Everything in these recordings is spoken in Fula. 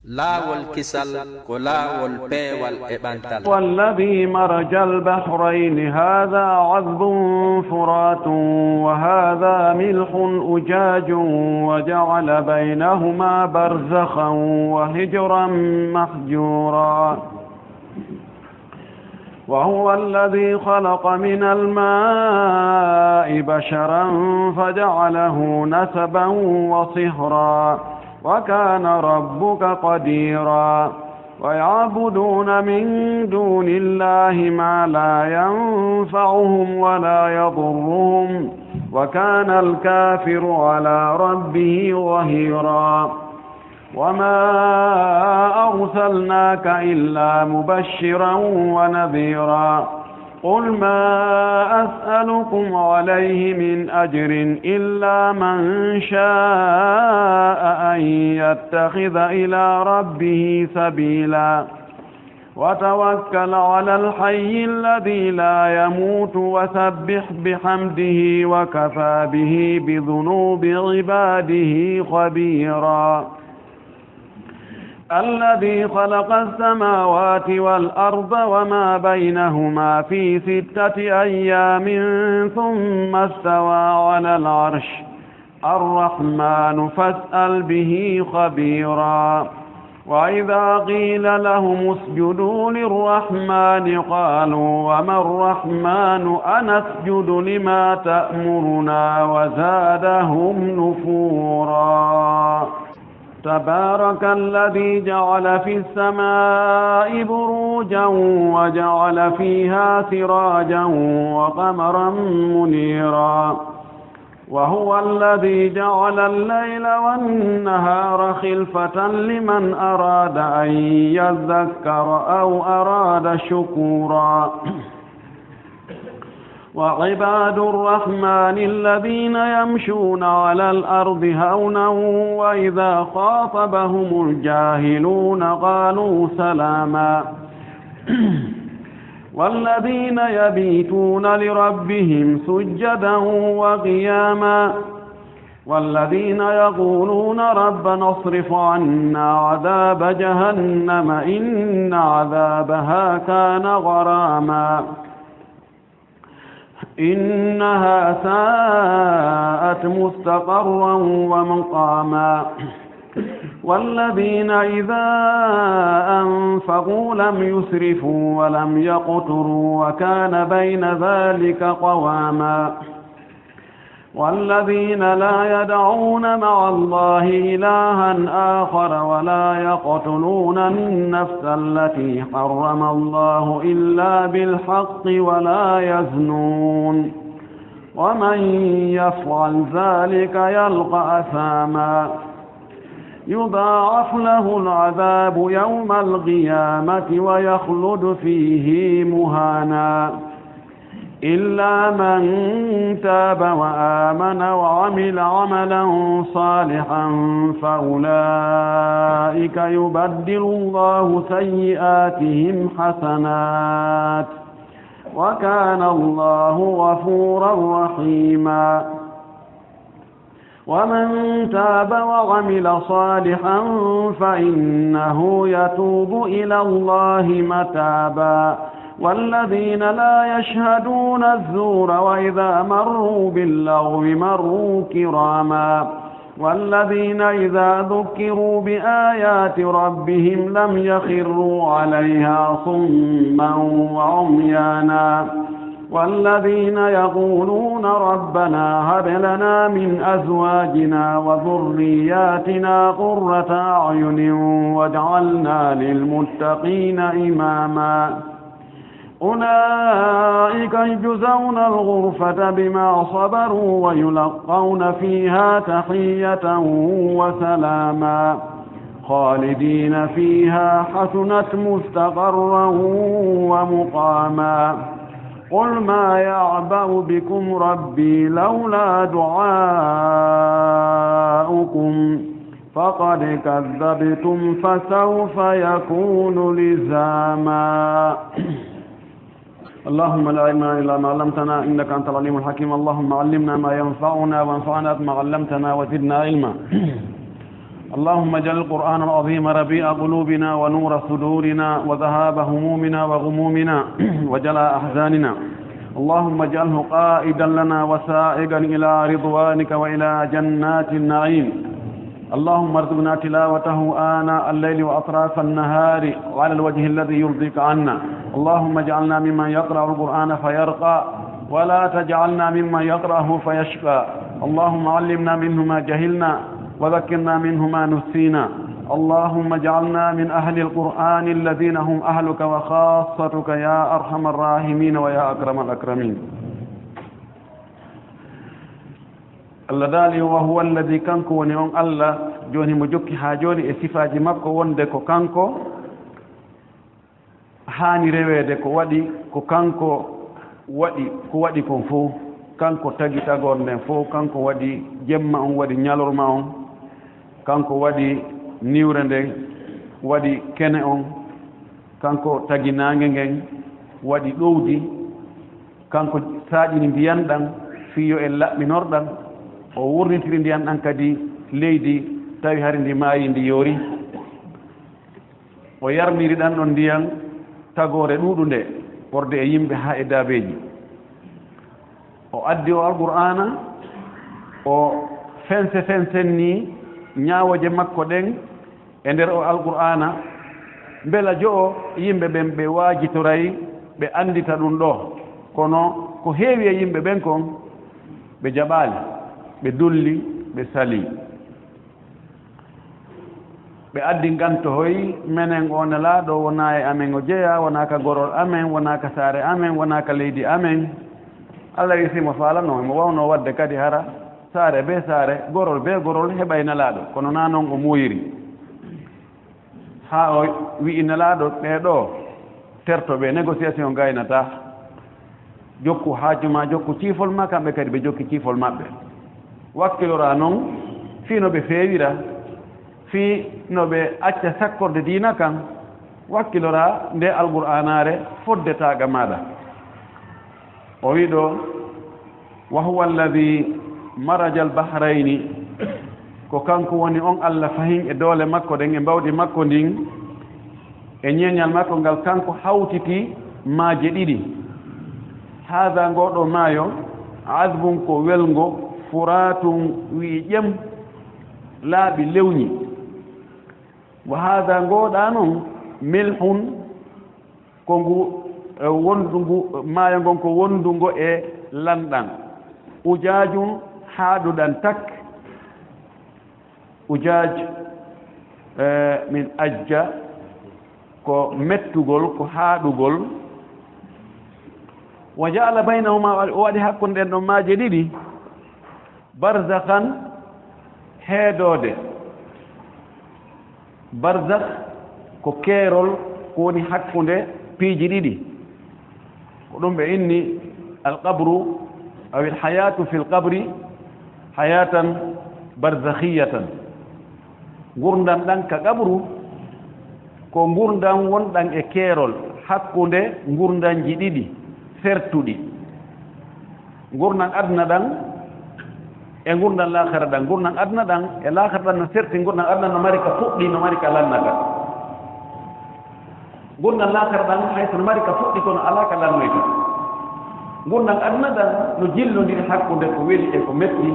لا والكسل كلا والبي والإبانتل والذي مرج البحرين هذا عذب فرات وهذا ملح أجاج وجعل بينهما برزخا وهجرا محجورا وهو الذي خلق من الماء بشرا فجعله نسبا وصهرا وكان ربك قديرا ويعبدون من دون الله ما لا ينفعهم ولا يضرهم وكان الكافر على ربه ظهيرا وما أرسلناك إلا مبشرا ونذيرا قل ما أسألكم عليه من أجر إلا من شاء أن يتخذ إلى ربه سبيلا وتوكل على الحي الذي لا يموت وسبح بحمده وكفى به بذنوب عباده خبيرا الذي خلق السماوات والأرض وما بينهما في 6 أيام ثم استوى على العرش الرحمن فاسأل به خبيرا وإذا قيل لهم اسجدوا للرحمن قالوا وما الرحمن أنسجد لما تأمرنا وزادهم نفورا تبارك الذي جعل في السماء بروجا وجعل فيها سراجا وقمرا منيرا وهو الذي جعل الليل والنهار خلفة لمن أراد أن يذكر أو أراد شكورا وعباد الرحمن الذين يمشون على الأرض هونا وإذا خاطبهم الجاهلون قالوا سلاما والذين يبيتون لربهم سجدا وقياما والذين يقولون ربنا اصرف عنا عذاب جهنم إن عذابها كان غراما إنها ساءت مستقرا ومقاما والذين إذا أنفقوا لم يسرفوا ولم يقتروا وكان بين ذلك قواما والذين لا يدعون مع الله إلها آخر ولا يقتلون النفس التي حرم الله إلا بالحق ولا يزنون ومن يفعل ذلك يلقى أثاما يضاعف له العذاب يوم القيامة ويخلد فيه مهانا إلا من تاب وآمن وعمل عملا صالحا فأولئك يبدل الله سيئاتهم حسنات وكان الله غفورا رحيما ومن تاب وعمل صالحا فإنه يتوب إلى الله متابا والذين لا يشهدون الزور وإذا مروا باللغو مروا كراما والذين إذا ذكروا بآيات ربهم لم يخروا عليها صما وعميانا والذين يقولون ربنا هب لنا من أزواجنا وذرياتنا قرة أعين واجعلنا للمتقين إماما أولئك يجزون الغرفة بما صبروا ويلقون فيها تحية وسلاما خالدين فيها حسنت مستقرا ومقاما قل ما يعبأ بكم ربي لولا دعاؤكم فقد كذبتم فسوف يكون لزاما اللهم لا علم إلا ما علمتنا إنك أنت العليم الحكيم اللهم علمنا ما ينفعنا وانفعنا بما علمتنا وزدنا علما اللهم اجعل القرآن العظيم ربيع قلوبنا ونور صدورنا وذهاب همومنا وغمومنا وجلاء أحزاننا. اللهم اجعله قائدا لنا وسائقا إلى رضوانك وإلى جنات النعيم. اللهم ارزقنا تلاوته آناء الليل وأطراف النهار وعلى الوجه الذي يرضيك عنا. اللهم اجعلنا ممن يقرأ القرآن فيرقى ولا تجعلنا ممن يقرأه فيشقى. اللهم علمنا منه ما جهلنا وذكرنا منه ما نسينا. اللهم اجعلنا من أهل القرآن الذين هم أهلك وخاصتك يا أرحم الراحمين ويا أكرم الأكرمين. الله دالي وهو الذي كانكو ونيون الله جوني مجوكي حاجوني اسفاجي مكو وندكو كانكو هاني ريويدكو ودي كو كانكو ودي كون فو كانكو تاغي تاغون نين فو كانكو ودي جمما اون ودي نيالورما اون كانكو ودي نيورندي ودي كene on kanko tagi nange ngen wadi dowdi kanko saajini biyandan fiyo e labbinordan o wurnitiri ndiyan ɗan kadi leydi tawi hari ndi maayi ndi yoori o yarniri ɗan ɗon ndiyan tagore ɗuuɗu nde worde e yimɓe haa e daabeji o addi o alqur'ana o fensen ni ñaawoje makko ɗen e nder o alqur'ana mbela jo o yimɓe ɓen ɓe waajitoray ɓe andita ɗum ɗo kono ko heewi e yimɓe ɓen kon ɓe jaɓaali ɓe dulli ɓe sali ɓe addi nganto hoy menen o nelaaɗo wonaa e amen o jeya wonaa ka gorol amen wonaa ka saare amen wonaa ka leydi amen allah wisimo faalano mo wawno wadde kadi hara saare be saare gorol be gorol heɓay nelaaɗo kono naa noon o muuyiri haa o wi'i nelaaɗo ɓeeɗo tertoɓe négociation gaynata jokku haajuma jokku ciifol ma kamɓe kadi ɓe jokki ciifol maɓɓe wakkilora noon fii no ɓe feewira fii no ɓe acca sakkorde diina kan wakkilora nde alqur'anare foddetaaga maɗa o wi ɗo wa huwa alladi maraja albahrayni ko kanko woni on allah fahin e doole makko ɗen e mbawɗi makko ndin e ñeeñal makko ngal kanko hawtiti maaje ɗiɗi haada ngoɗo maayo adbun ko welgo furatum wi ƴem laaɓi lewñi wa hada ngoɗa noon milhun ko ngu wondungu maayo ngon ko wondungo e lanɗan ujajum haaɗuɗan tak ujaj min ajja ko mettugol ko haaɗugol wa jaala baynahuma o waɗi hakkunde ɗen ɗon maaje ɗiɗi barzakhan heedode barzakh ko keerol ko woni hakkunde piiji ɗiɗi ko ɗum ɓe inni alqabru aw alhayatu fi lqabri hayatan barzakhiyatan gurdam ɗan ka qabru ko gurdam wonɗan e keerol hakkunde gurdanji ɗiɗi sertuɗi gurdam adna ɗan e gurdam lahara ɗan gurdam adna ɗan e lahara ɗan no serti gurdam adna no mari ka fuɗɗi no mari ka lannata gurdam lahara ɗan hayso no mari ka fuɗɗi kono ala ka lannoyta gurdam adna ɗan no jillodiri hakkunde ko weli e ko metti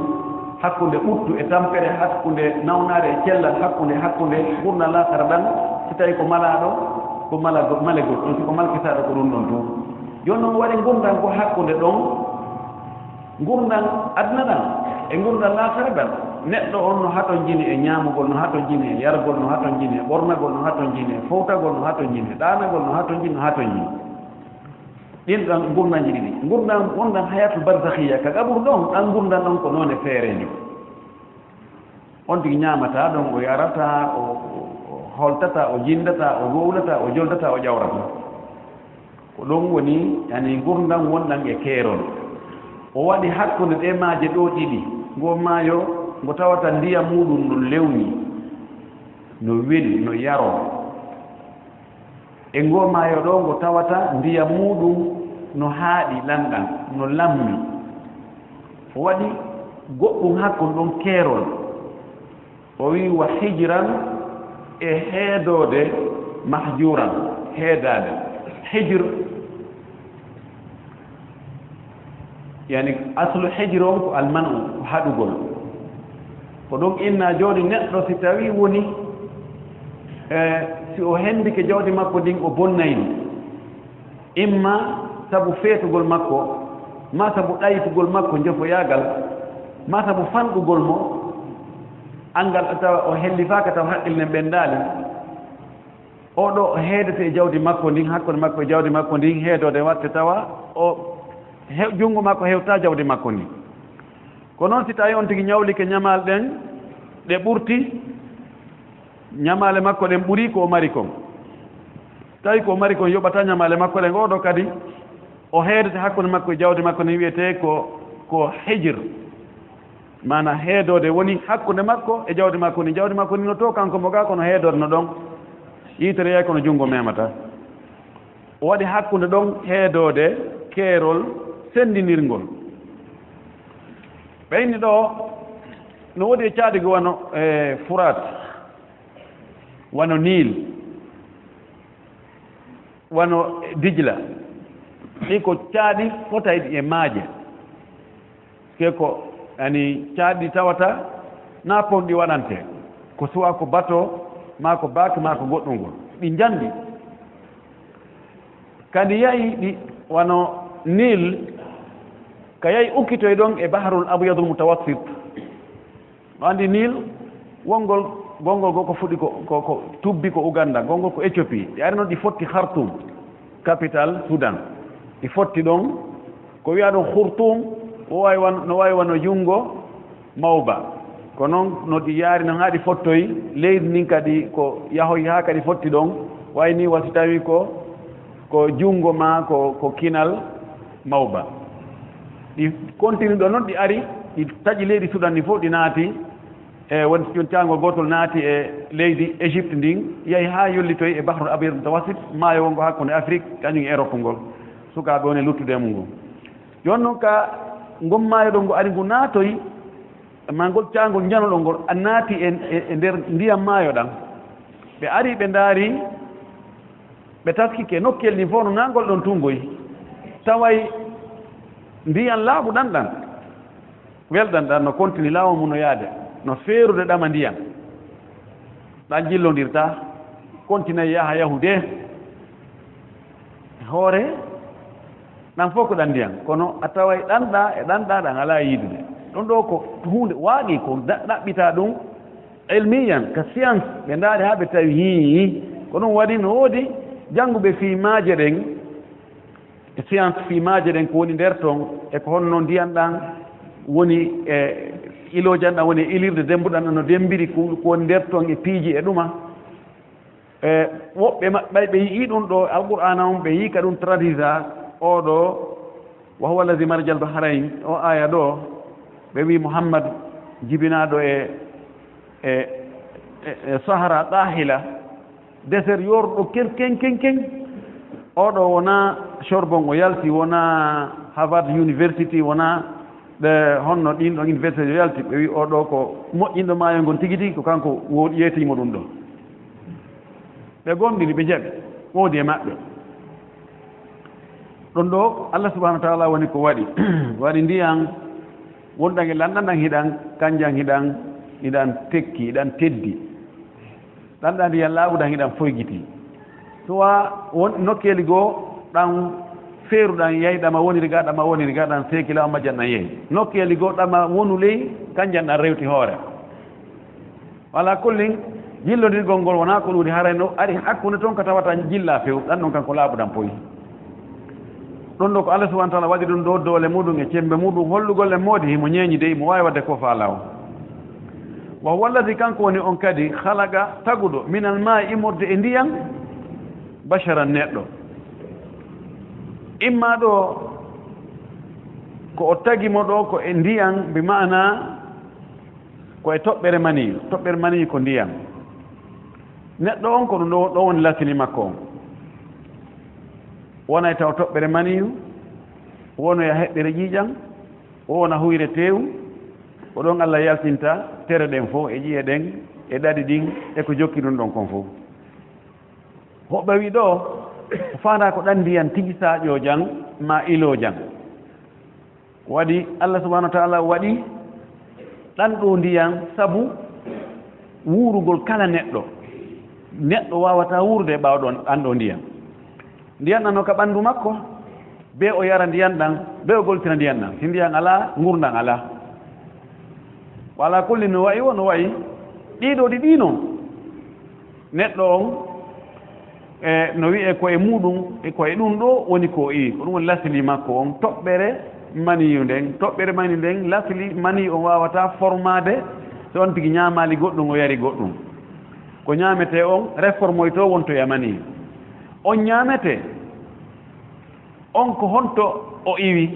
hakkunde ɓuttu e tampere hakkunde nawnare e cellal hakkunde gurdam lahara ɗan si tawi ko malaɗo ko malegol ɗon siko malkitaɗo ko ɗum ɗon to joni noon waɗi gurdam ko hakkunde ɗon gurdam adna ɗan e gurdam lahara ɗan neɗɗo on no haton jini e ñaamugol no haton jini e yargol no haton jini e ɓornagol no haton jini e fowtagol no haton jini e ɗanagol no haton jini no haton jini ɗin ɗan gurdamji ɗiɗi gurdam wonɗan hayatul barzakhiya ka qaɓuru ɗon ɗan gurdam ɗon ko noon e feerejo on tigi ñaamata ɗon o yarata o holtata o jindata o gowlata o joldata o ƴawrata ko ɗon woni yani gurdam wonɗan e keerol o waɗi hakkunde ɗe maaje ɗo ɗiɗi ngo maayo ngo tawata ndiyam muɗum no lewni no weli no yaro e ngo maayo ɗo ngo tawata ndiyam muɗum no haaɗi lanɗan no lammi o waɗi goɗɗum hakkun ɗon keerol o wi wa hijran e heedode mahjuran heedade hijr yani aslu hijr on ko almanu ko haɗugol ko ɗum inna jooɗi neɗɗo si tawi woni si o hendike jawdi makko ndin o bonnayni imma sabu feetugol makko ma sabu ɗaytugol makko jofoyagal ma sabu fanɗugol mo angal tawa o hellifaka taw haqqille ɓendaali oɗo o heedete e jawdi makko ndin hakkude makko e jawdi makko ndin heedode watte tawa o junngo makko hewta jawdi makko ndin ko noon si tawi on tigi ñawlike ñamal ɗen ɗe ɓurti ñamale makko ɗen ɓuri ko o mari kon tawi ko o mari kon yoɓata ñamale makko ɗen oɗo kadi o heedete hakkude makko e jawdi makko ni wiyete ko hijr mana heedode woni hakkude makko e jawdi makko ni no to kanko mo ga kono heedode no ɗon yitere yey kono junngo memata o waɗi hakkude ɗon heedode keerol sendinirngol ɓeyni ɗo no woodi e caadigo wano furat wano nil wano dijla ɗi ko caaɗi fotayɗi e maaje ke ko ani caaɗi tawata na ponɗi waɗante ko suwa ko bateau ma ko baake ma ko goɗɗungol ɗi njandi kadi yahi ɗi wano nil ka yahi ukkitoye ɗon e baharul abyadul mutawassit no anndi nil gongol go ko fuɗi ko tubbi ko Uganda gongol ko Éthiopie ɗi ari noon ɗi fotti Khartoum capital Soudan ɗi fotti ɗon ko wiya ɗon Khartoum no wawi wano junngo mawba ko noon no ɗi yaari noon haa ɗi fottoyi leydi ndin kadi ko yahoy haa kadi fotti ɗon way ni wasi tawi ko junngo ma ko kinal mawba ɗi continue ɗo noon ɗi ari ɗi taƴi leydi Soudan ni fof ɗi naati e won caangol gotol naati e leydi Égypte ndin yahi haa yollitoy e bahrul abyad mutawassit maayo wongo hakkunde Afrique kañum e Europe ngol sukaaɓe on e luttude mum ngol jooni noon ka ngom maayo ɗo ngo ari ngu naatoyi ma ngol caangol njanoɗo ngol a naati e nder ndiyam maayo ɗan ɓe ari ɓe ndaari ɓe taskike nokkel ni fof no naangol ɗon tungoy taway ndiyan laaɓuɗan ɗan welɗan ɗan no continue laawa mum no yaade no feerude ɗama ndiyan ɗan jillondirta continue yahude hoore ɗan fof ko ɗan ndiyan kono a taway ɗanɗa e ɗanɗa ɗan alaa yiidude ɗon ɗo ko hunde waaɗi ko ɗaɓɓita ɗum ilmiyan ka science ɓe ndaari haa ɓe tawi hii ko ɗum waɗi no woodi jannguɓe fiimaaje ɗen e science fiimaaje ɗen ko woni nder toon e ko honno ndiyan ɗan woni e ilojan ɗan woni e ilirde dembuɗan ɗan no dembiri ko woni nder toon e piiji e ɗuma e woɓɓe maɓɓe ɓe yii ɗum ɗo alqur'ana on ɓe yii ka ɗum traduisa oɗo wa huwa allazi marjal bahrain o aya ɗo ɓe wi Muhammad jibinaɗo e sahara ɗahila désert yorɗo ken oɗo wona Sorbonne o yalti wona Harvard University wona ɓe honno ɗin ɗon université o yalti ɓe wi oɗo ko moƴƴinɗo maayo ngon tigi ko kanko yeetimo ɗum ɗo ɓe gomɗini ɓe jaɓi woodi e maɓɓe ɗon ɗo Allah subahanahu wa taala woni ko waɗi ndiyan wonɗan e lanɗan ɗan hiɗan kanjan hiɗan tekki hiɗan teddi ɗanɗa ndiyan laaɓuɗan hiɗan foygiti sowa won nokkeeli goo ɗan feeruɗan yehi ɗama woniri ga ɗan seekilawa majjan ɗan yehi nokkeeli goo ɗama wonu ley kanjan ɗan rewti hoore wala kullin jillondirgol ngol wona ko ɗuuɗi harayno ari hakkunde toon ko tawata jilla few ɗan ɗon kanko laaɓuɗan poyi ɗon ɗo ko Allah subahana taala waɗi ɗum ɗo doole muɗum e cembe muɗum hollugol e moodi himo ñeeñi dey mo waawi wadde ko faalaw wa huwa alladi kanko woni on kadi halaga taguɗo minal ma immorde e ndiyan basharan neɗɗo imma ɗo ko o tagimo ɗo ko e ndiyan bi mana ko e toɓɓere mani ko ndiyan neɗɗo on ko ɗum ɗo woni lasini makko on wona e taw toɓɓere maniyu wono ya heɓɓere ƴiiƴam wona huyre tew ko ɗon Allah yaltinta tere ɗen fof e ƴiye ɗen e ɗaɗi ɗin e ko jokki ɗum ɗon kon fof hoɓɓe wi ɗo faanda ko ɗan ndiyan tigi saaƴo jang ma ilo jang waɗi Allah subahanahu wa taala waɗi ɗan ɗo ndiyan sabu wuurugol kala neɗɗo wawata wuurde e ɓawɗon ɗan ɗo ndiyan ndiyan ɗan o ka ɓanndu makko be o yara ndiyan ɗan be o goltira ndiyan ɗan si ndiyan ala gurdan ala wala kulli no wayi no wayi ɗiɗo ɗi ɗino neɗɗo on no wi'e koye muɗum e koye ɗum ɗo woni ko ko ɗum woni lasli makko on toɓɓere maniyu nden toɓɓere maniyu nden lasli maniyu on wawata formade so on tigi ñamali goɗɗum o yari goɗɗum ko ñamete on réformoy to wonto yamani on ñamete on ko honto o iwi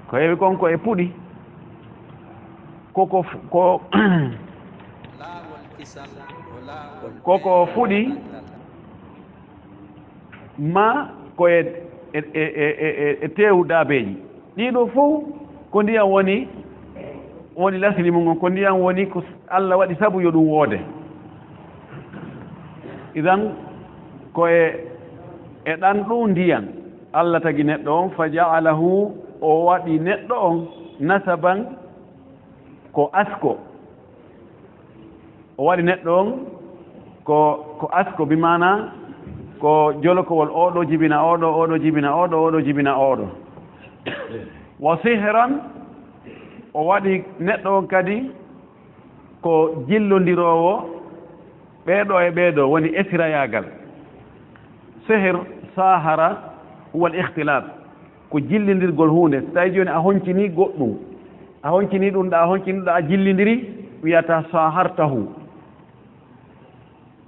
ko heewi konko e puɗi koko fuɗi ma koye e tewu daabeji ɗiɗo fof ko ndiyam woni lasli mum on ko ndiyam woni ko Allah waɗi sabu yo ɗum woode idan koye e ɗan ɗum ndiyan Allah tagi neɗɗo on fa ja'alahu o waɗi neɗɗo on nasaban ko asko o waɗi neɗɗo on ko asko bi mana ko jolokowol oɗo jibina oɗo jibina oɗo jibina oɗo wa sihran o waɗi neɗɗo on kadi ko jillodirowo ɓeeɗo e ɓeeɗo woni esirayagal sihir sahara huwa al-ikhtilaf ko jillindirgol hunde so tawi joni a honcini goɗɗum a honcini ɗum ɗa a honcini ɗum a jillidiri wiyata sahartahu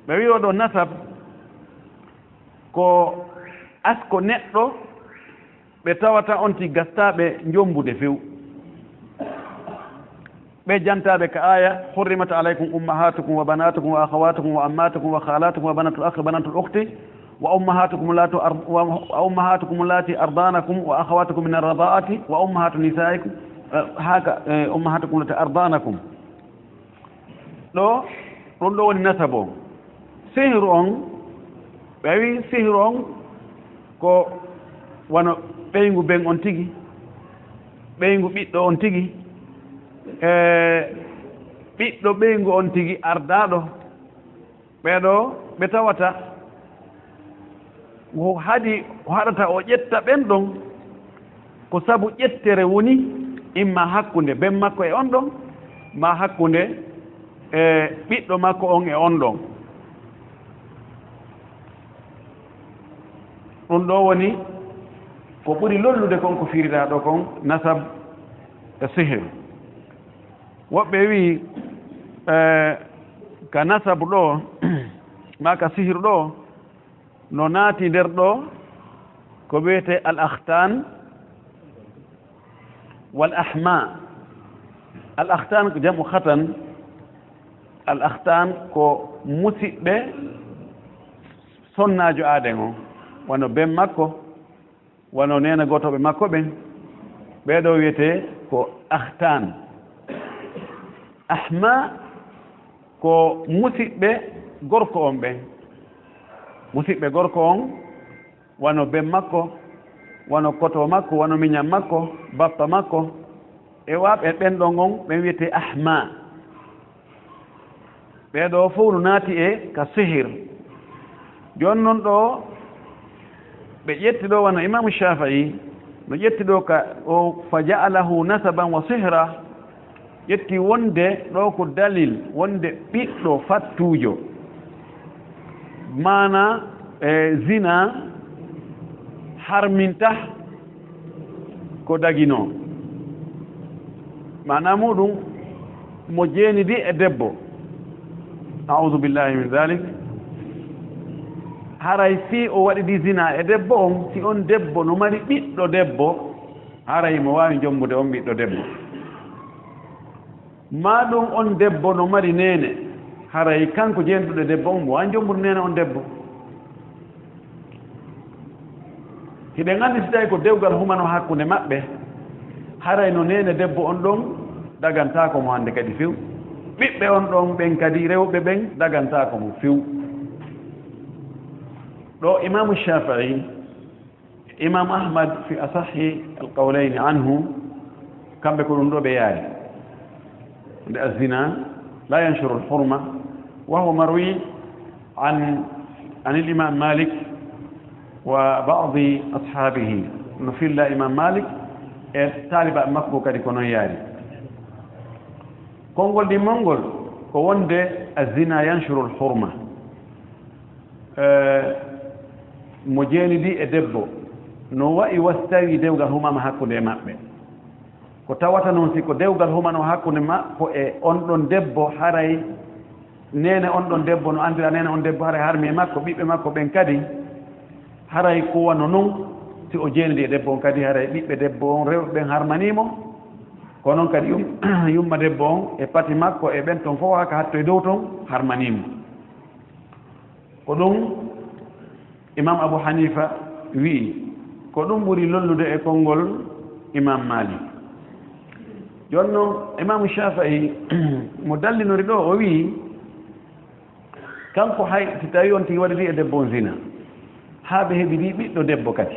ɓe wi oɗo nasab ko asko neɗɗo ɓe tawata on ti gastaɓe jombude few ɓe jantaɓe ka aya hurrimat alaykum ummahatukum wa banatukum wa akhawatukum wa ammatukum wa khalatukum wa banatul akhi banatul ukhti wa ummahatukum allati ardanakum wa akhawatukum min ar-rada'ati wa ummahatu nisaikum haka ummahatukum allati ardanakum ɗo ɗum ɗo woni nasabo sihru on ɓe wi sihru on ko wono ɓeygu ben on tigi ɓeygu ɓiɗɗo on tigi ɓiɗɗo ɓeygu on tigi ardaɗo ɓeɗo ɓe tawata hadi haɗata o ƴetta ɓen ɗon ko sabu ƴettere woni imma hakkunde ben makko e on ɗon ma hakkunde e ɓiɗɗo makko on e on ɗon ɗum ɗo woni ko ɓuri lollude kon ko firita ɗo kon nasab e sihir woɓɓe wi ka nasabu ɗo ma ka sihir ɗo no naati nder ɗo ko wiyete al akhtan wal ahma al akhtan ko jamu khatan al akhtan ko musiɓɓe sonnajo aaden o wono ben makko wono nena gotoɓe makko ɓen ɓeɗo wiyete ko akhtan ahma ko musiɓɓe gorko on ɓen musiɓɓe gorko on wono ben makko wono koto makko wono miñam makko bappa makko e waɓe ɓen ɗon on ɓen wiyete ahma ɓeɗo fof no naati e ka sihir joni noon ɗo ɓe ƴetti ɗo wono imamu Shafi'i no ƴetti ɗo ka o fa ja'alahu nasaban wa sihra ƴetti wonde ɗo ko dalil wonde ɓiɗɗo fattujo mana zina harminta ko dagino mana muɗum mo jeenidi e debbo a'udhu billahi min dhalik haray si o waɗidi zina e debbo on si on debbo no mari ɓiɗɗo debbo haray mo wawi jombude on ɓiɗɗo debbo ma ɗum on debbo no mari nene haray kanko jeenduɗo debbo on mo wawi jombude nene on debbo hiɗen andi si tawi ko dewgal humano hakkunde maɓɓe haray no nene debbo on ɗon dagantako mo hande kadi few ɓiɓɓe on ɗon ɓen kadi rewɓe ɓen dagantako mo few ɗo imamu Shafi'i imam Ahmad fi asahi alqawlayni anhu kamɓe ko ɗum ɗo ɓe yaari nde azina la yanshuru alhurma wa huwa marwi an الإمام مالك وبعض أصحابه نفيل الإمام مالك طالب مكبو كدي كونو ياري كونغول دي مونغول كو وندي الزنا ينشر الحرمة مجيني دي ادبو no wa'i wastari dewgal huma ma hakkunde e maɓɓe ko tawata noon si ko dewgal huma no hakkunde makko e on ɗon debbo haray nene on ɗon debbo no andira nene on debbo haray harmi e makko ɓiɓɓe makko ɓen kadi haray ko wano noon si o jeenidi e debbo on kadi haray ɓiɓɓe debbo on rewɓe ɓen harmanimo ko noon kadi yumma debbo on e pati makko e ɓen ton fof haka hatto e dow ton harmanimo ko ɗum imam Abu Hanifa wi'i ko ɗum ɓuri lollude e konngol imam Malik jooni noon imamu Shafi'i mo dallinori ɗo o wi'i kanko hay si tawi on tigi waɗiri e debbo on zina haa ɓe heɓiri ɓiɗɗo debbo kadi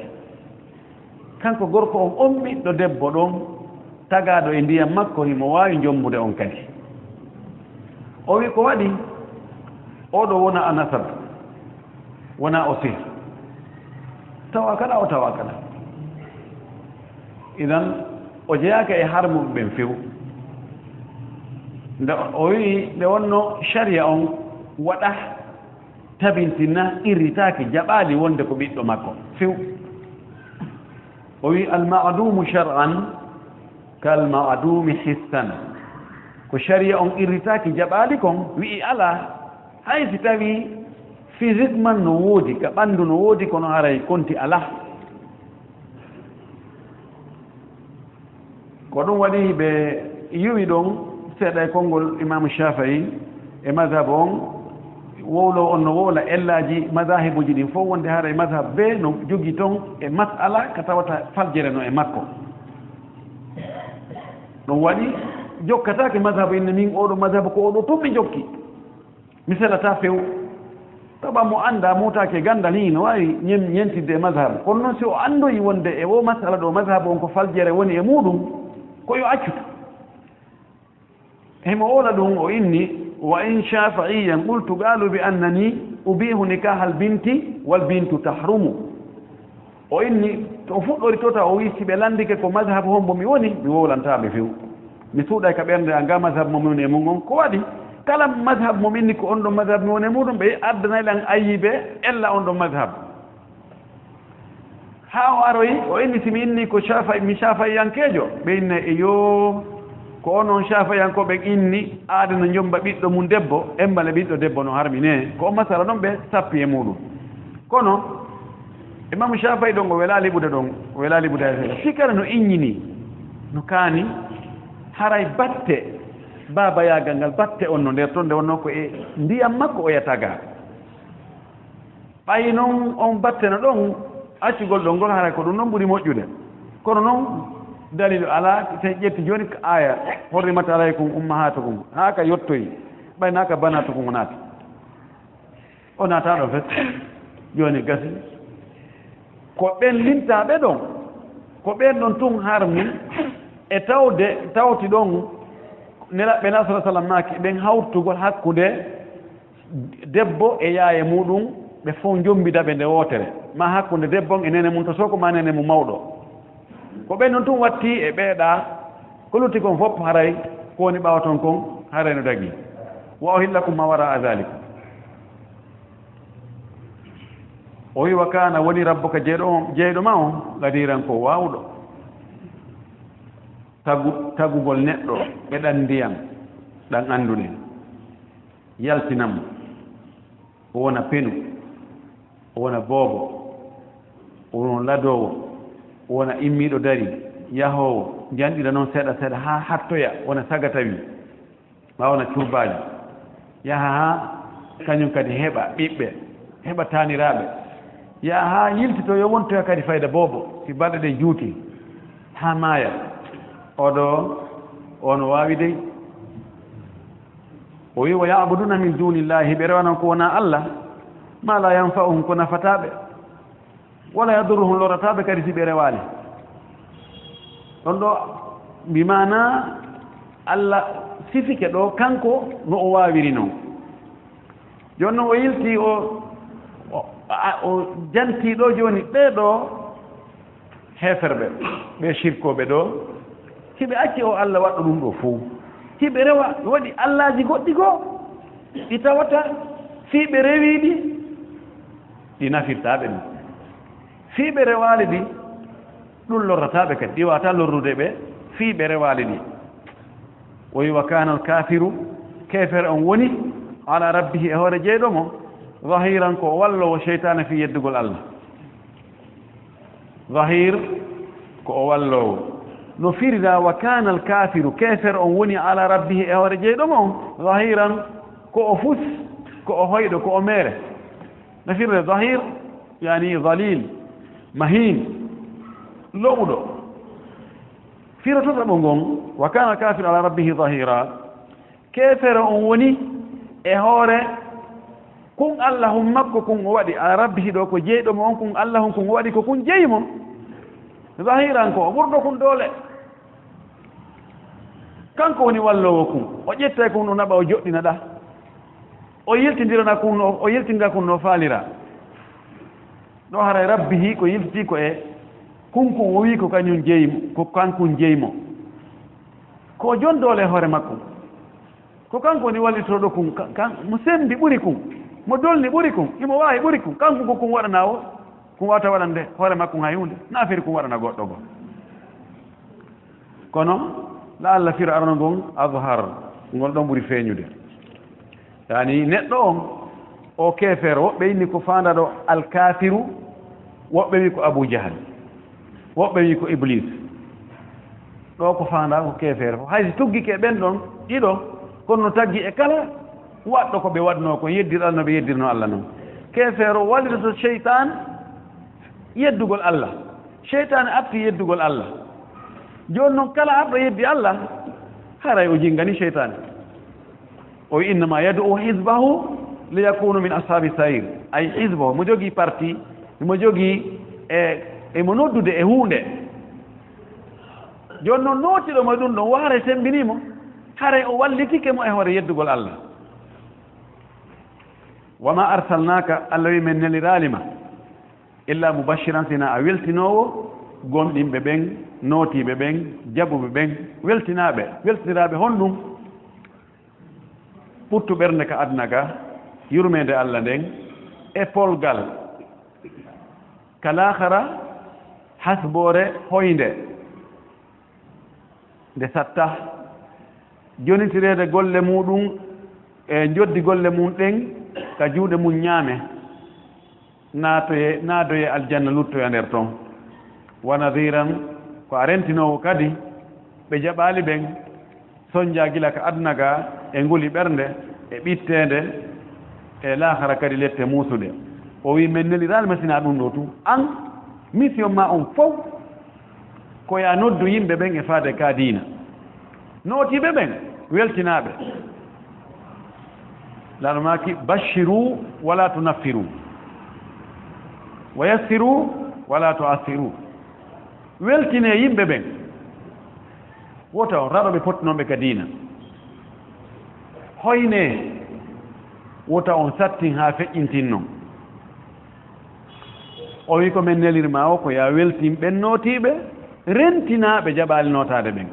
kanko gorko on ɓiɗɗo debbo ɗon tagaaɗo e ndiyam makko himo waawi jombude on kadi o wi ko waɗi oɗo wona a nasab wona o sir tawa kala o tawa kala idan o jeyaaka e harmuɓe ɓen few nde o wi nde wonno sharia on waɗa tabintina irritaaki jaɓaali wonde ko ɓiɗɗo makko few o wi almadumu shar'an kalmadumi hissan ko sharia on irritaaki jaɓaali kon wi'i ala hay si tawi physiquement no woodi ka ɓanndu no woodi kono haray konti ala ko ɗum waɗi ɓe yuwi ɗon seeɗa e konngol imamu Shafi'i e madhab on wowlo on no wowla ellaji madahibuji ɗin fof wonde haara e madhab be no jogi toon e masala ka tawata faljere no e makko ɗum waɗi jokkatake madhabu inne min oɗo madhabu ko oɗo toon mi jokki mi selata few taɓa mo annda mutake gandal hi no wawi ñentidde e madhab kono noon si o andoyi wonde e o masala ɗo madhabu on ko faljere woni e muɗum ko yo accuta himo ola ɗum o inni وإن شافعيا قلت قالوا بأنني أبيه نكاح البنت والبنت تحرم وإني تفضل توتا ويسي بلاندك كو مذهبهم بميوني بيولان تابي فيو مسودا كبيرن أنغا مذهب مميوني مونغون كوادي كلام مذهب مميوني كو أندو مذهب ميوني مودن بي أدنى لان أيبه إلا أندو مذهب هاو أروي وإني سميني كو شافعي مشافعي ينكيجو بين إيو ko onon Shafi'yankoɓe inni aadana jomba ɓiɗɗo mum debbo embale ɓiɗɗo debbo no harmine ko masala ɗon ɓe sappi e muɗum kono imamu Shafi'i ɗon o wela liɓude ɗon o wela liɓude hay sikara no innini no kaani haray batte baba yagal ngal batte on no nder toon nde wonno ko e ndiyam makko o yataga ɓayi noon on batte no ɗon accugol ɗon ngol haray ko ɗum noon ɓuri moƴƴude kono noon dalilu ala sen ƴetti joni ko aya hurrimat alaykum ummahatukum haka yottoyi ɓaynaka banatukum naata o naataɗo fet joni gasi ko ɓen lintaɓe ɗon ko ɓen ɗon tun harmi e tawti ɗon nelaɓɓe na sa sallam maki ɓen hawrtugol hakkude debbo e yaye muɗum ɓe fof jombidaɓe nde wotere ma hakkude debbo e nene mum to soko ma nene mum mawɗo ko ɓen noon tun watti e ɓeeɗa ko lutti kon fof haray ko woni ɓawa toon kon haray no dagi wa uhillakum ma wara dalik o wi wa kana woni rabbuka jeyɗo ma on gadiran ko wawɗo tagugol neɗɗo ɓe ɗan ndiyam ɗan andude yaltinamo o wona penu o wona boobo o wona ladowo wona immiɗo dari yahowo janɗira noon seeɗa seeɗa ha hattoya wona saga tawi ma wona curbaji yaha ha kañum kadi heɓa ɓiɓɓe heɓa taniraɓe yaha ha yiltito yo wontoya kadi fayda boobo si balɗe ɗe juuti ha maaya oɗo on waawi dey o wi wa ya'buduna min dunillahi ɓe rewanan ko wona Allah ma la yanfa'uhum ko nafataɓe wala yadurruhum lorataɓe kadi si ɓe rewaali ɗon ɗo mbimana Allah sifike ɗo kanko no o waawiri noon jooni noon o yilti o jantii ɗo jooni ɓeeɗo heeferɓe ɓe shirkoɓe ɗo hiɓe acci o Allah waɗɗo ɗum ɗo fof hiɓe rewa waɗi allaji goɗɗi goo ɗi tawata fii ɓe rewiiɗi ɗi nafirtaaɓe ɗum fii ɓe rewaali ɗi ɗum lorrataaɓe kadi ɗi wata lorrude ɓe fii ɓe rewaali ɗi o wi wa kana alkafiru kefere on woni ala rabbihi e hoore jeyɗomo zahiran ko wallowo cheytane fi yeddugol Allah zahir ko o wallowo no firida wa kana alkafiru kefere on woni ala rabbihi e hoore jeyɗomo on zahiran ko o fus ko o hoyɗo ko o meere no firde zahir yani dalil mahin lowɗo firatotaɓo ngon wa kana alkafiru ala rabbihi zahira kefere on woni e hoore kun allahum makko kun o waɗi ala rabbihi ɗo ko jeyɗomo on kun allahum kun o waɗi ko kun jeymo zahiran ko o ɓurɗo kun doole kanko woni wallowo kun o ƴette kun o naɓa o joɗɗina ɗa o yiltidirana kun o yiltindira kun no faalira ɗo haray rabbihi ko yilti ko e kunkun o wi ko kañum jeymo ko kankun jeymo ko jon doole hoore makko ko kanko woni wallitoɗo kun mo sembi ɓuri kun mo dolni ɓuri kun imo waawi ɓuri kun kanko ko kun waɗana o kun wawata waɗande hoore makko hay hunde na feri kun waɗana goɗɗo go kono la Allah fira arno ngon azhar ngol ɗon ɓuri feeñude yani neɗɗo on o keefeero woɓɓe inni ko faanda ɗo alkafiru woɓɓe wi ko abou jahal woɓɓe wi ko iblis ɗo ko faanda ko keefeere fof haysi tuggike ɓen ɗon ɗiɗo kono no taggi e kala waɗɗo ko ɓe waɗno ko yeddir Allah no ɓe yeddirno Allah noon keefeero wallitoto cheytan yeddugol Allah cheytane arti yeddugol Allah joni noon kala arɗo yeddi Allah haray o jingani cheytane o wi innama yad'u hizbahu liyakunu min ashabi sair ay hizbahu mo jogii parti mo jogii emo noddude e hunde joni noon nootiɗo mo ɗum ɗon waare sembinimo haray o wallitike mo e hoore yeddugol Allah wama arsalnaka Allah wi men neliraalima illa mubashiran sina a weltinowo gonɗinɓe ɓen nootiɓe ɓen jaɓuɓe ɓen weltiniraaɓe honɗum ɓurtu ɓernde ka aduna ga yurmede Allah nden e polgal kalahara hasboore hoynde nde satta jonitirede golle muɗum e joddi golle mum ɗen ka juuɗe mum ñaame naadoye aljanna luttoya nder toon wa nadiran ko a rentinowo kadi ɓe jaɓaali ɓen soñja gila ka aduna ga e nguli ɓernde e ɓittende e lahara kadi lette muusude o wi men neliraali masina ɗum ɗo tu an mission ma on fof ko ya noddu yimɓe ɓen e faade ka diina nootiɓe ɓen weltinaaɓe laɗomaki bashiru wala tunaffiru wa yassiru wala tuassiru weltine yimɓe ɓen wota on raɗoɓe pottinonɓe ka diina hoyne wota on sattin ha feƴƴintin noon o wi ko men nelirma o ko ya weltin ɓen nootiɓe rentinaɓe jaɓali notade ɓen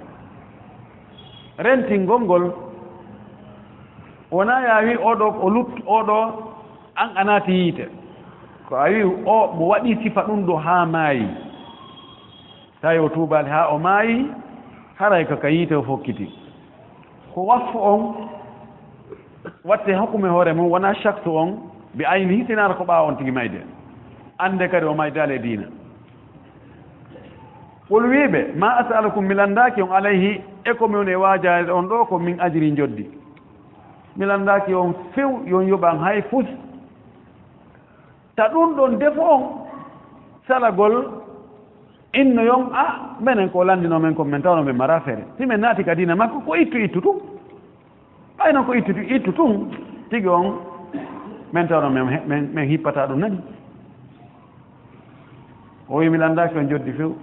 rentingol ngol wona ya wi oɗo o oɗo an a naati yiite ko a wi o mo waɗi sifa ɗum ɗo ha maayi tawi o tuubali ha o maayi haray ko ka yiite o fokkiti ko waffu on watte hokkume hoore mum wona chakse on mbi ayni hisinara ko ɓaawa on tigi mayde ande kadi o maydali e diina ɓol wiiɓe ma asalukum mi landaki on alayhi e ko min e waajade on ɗo ko min ajiri joddi mi landaki on few yon yoɓan hay fus ta ɗum ɗon defo on salagol inno yon menen ko landino men ko men tawno men mara fere simen naati ka dina makko ko ittu tum ɓayno ko ittu tum tigi on men tawno men hippata ɗum nani o wi mi landaki on joddi few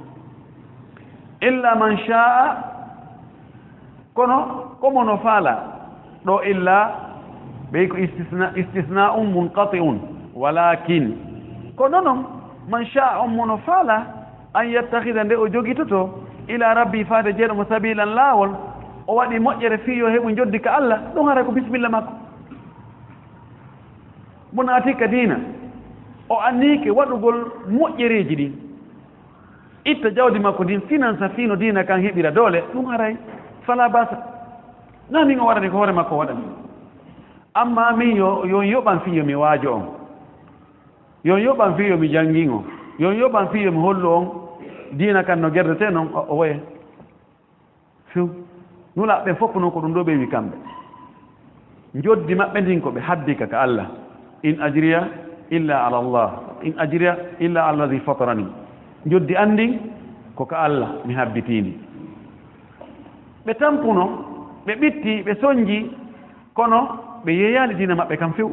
illa man sha'a kono komono faala ɗo illa ɓey ko istisna'un munqati'un walakin kono noon man sha'a on mono faala an yattahida nde o jogitoto ila rabbi faade jeeɗomo sabilan laawol o waɗi moƴƴere fiyo heɓu joddi ka Allah ɗum hara ko bisimilla makko mo naati ka diina o annike waɗugol moƴƴereji ɗin itta jawdi makko ndin finance fiino diina kan heɓira doole ɗum haray fala basa na min o waɗani ko hoore makko waɗani amma min yon yoɓan fiyo mi waajo on yon yoɓan fiyo mi janngin on yon yoɓan fiyo mi hollu on diina kan no gerdete noon o woye few nulaɓe fof noon ko ɗum ɗo ɓe wi kamɓe joddi maɓɓe ndin ko ɓe haddika ka Allah in ajriya illa ala Allah in ajriya illa alladi fatarani joddi andin ko ka Allah mi habbitini ɓe tampuno ɓe ɓitti ɓe soñji kono ɓe yeyani dina maɓɓe kam few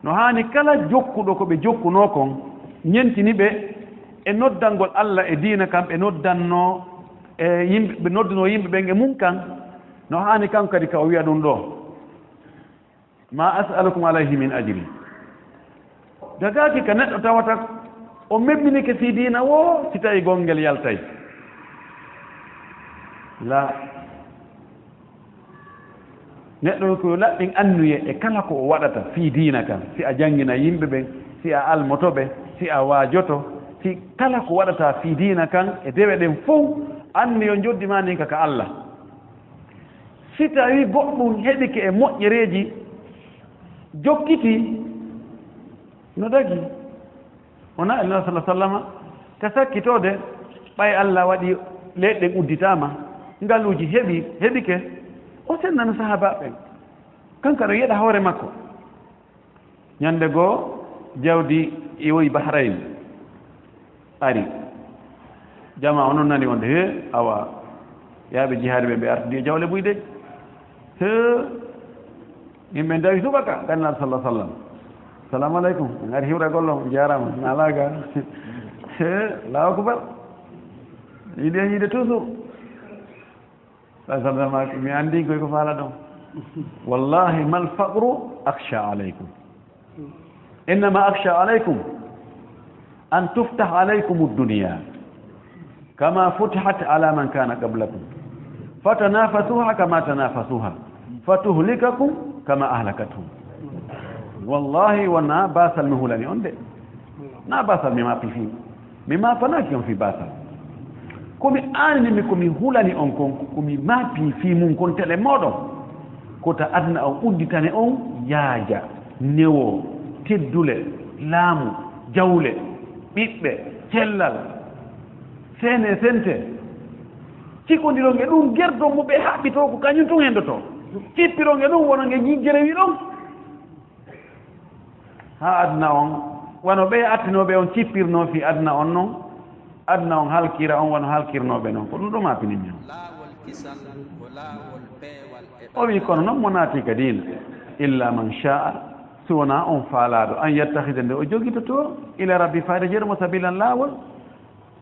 no hani kala jokkuɗo ko ɓe jokkuno kon ñentini ɓe e noddangol Allah e diina kam ɓe noddanno e yimɓe ɓe nodduno yimɓe ɓen e mum kan no hani kanko kadi ka o wiya ɗum ɗo ma as'alukum alayhi min ajri dagaki ka neɗɗo tawata o meɓɓinike si diina wo si tawi gongel yaltay la neɗɗo ko laɓɓin annuye e kala ko o waɗata fi diina kan si a janngina yimɓe ɓen si a almotoɓe si a waajoto si kala ko waɗata fi diina kan e dewe ɗen fof annu yo joddima nin ka Allah si tawi goɗɗum heɓike e moƴƴereji jokkiti no dagi wona Allah sallallahu alaihi wasallam ka sakkitode ɓay Allah waɗi leɗɗen udditama ngaluji heɓike o sennano sahaba ɓen kanka ɗo yeɗa hoore makko ñande goo jawdi iwoyi Bahrain ari jama onon nani wonde he awa yaaɓe jihaade ɓe artidi jawle buyde he yimɓe dawi subaka gannaɗo sallah sallam assalamu aleykum ngari hiwra gollom jarama nalaga he lawa kubar yiɗi hen yiide toujours sallam mi andi koy ko faala ɗon wallahi mal faqru akhsha aleykum innama akhsha aleykum an tuftah alaykum ad-dunya kama futihat ala man kana qablakum fatanafasuha kama tanafasuha fatuhlikakum kama ahlakatuhum wallahi wana basal mihulani onde na basal mima fi mima fanaki on fi basal komi anni mi komi hulani on kon komi mapi fi mun kon tele modo kota adna on udditane on yaaja newo teddule laamu jawle ɓiɓɓe cellal sene sente cikkondironge ɗum gerdon mo ɓe haɓɓito ko kañum tun hendoto cippironge ɗum wononge jiggerewi ɗon ha adna on wano ɓe attinoɓe on cippirno fi adna on noon adna on halkira on wano halkirnoɓe noon ko ɗum ɗo mapinimi on o wi kono noon mo naati ka diina illa man sha'a si wona on faalaɗo an yattahida nde o jogitoto ila rabbi faade jeeɗomo sabilan laawol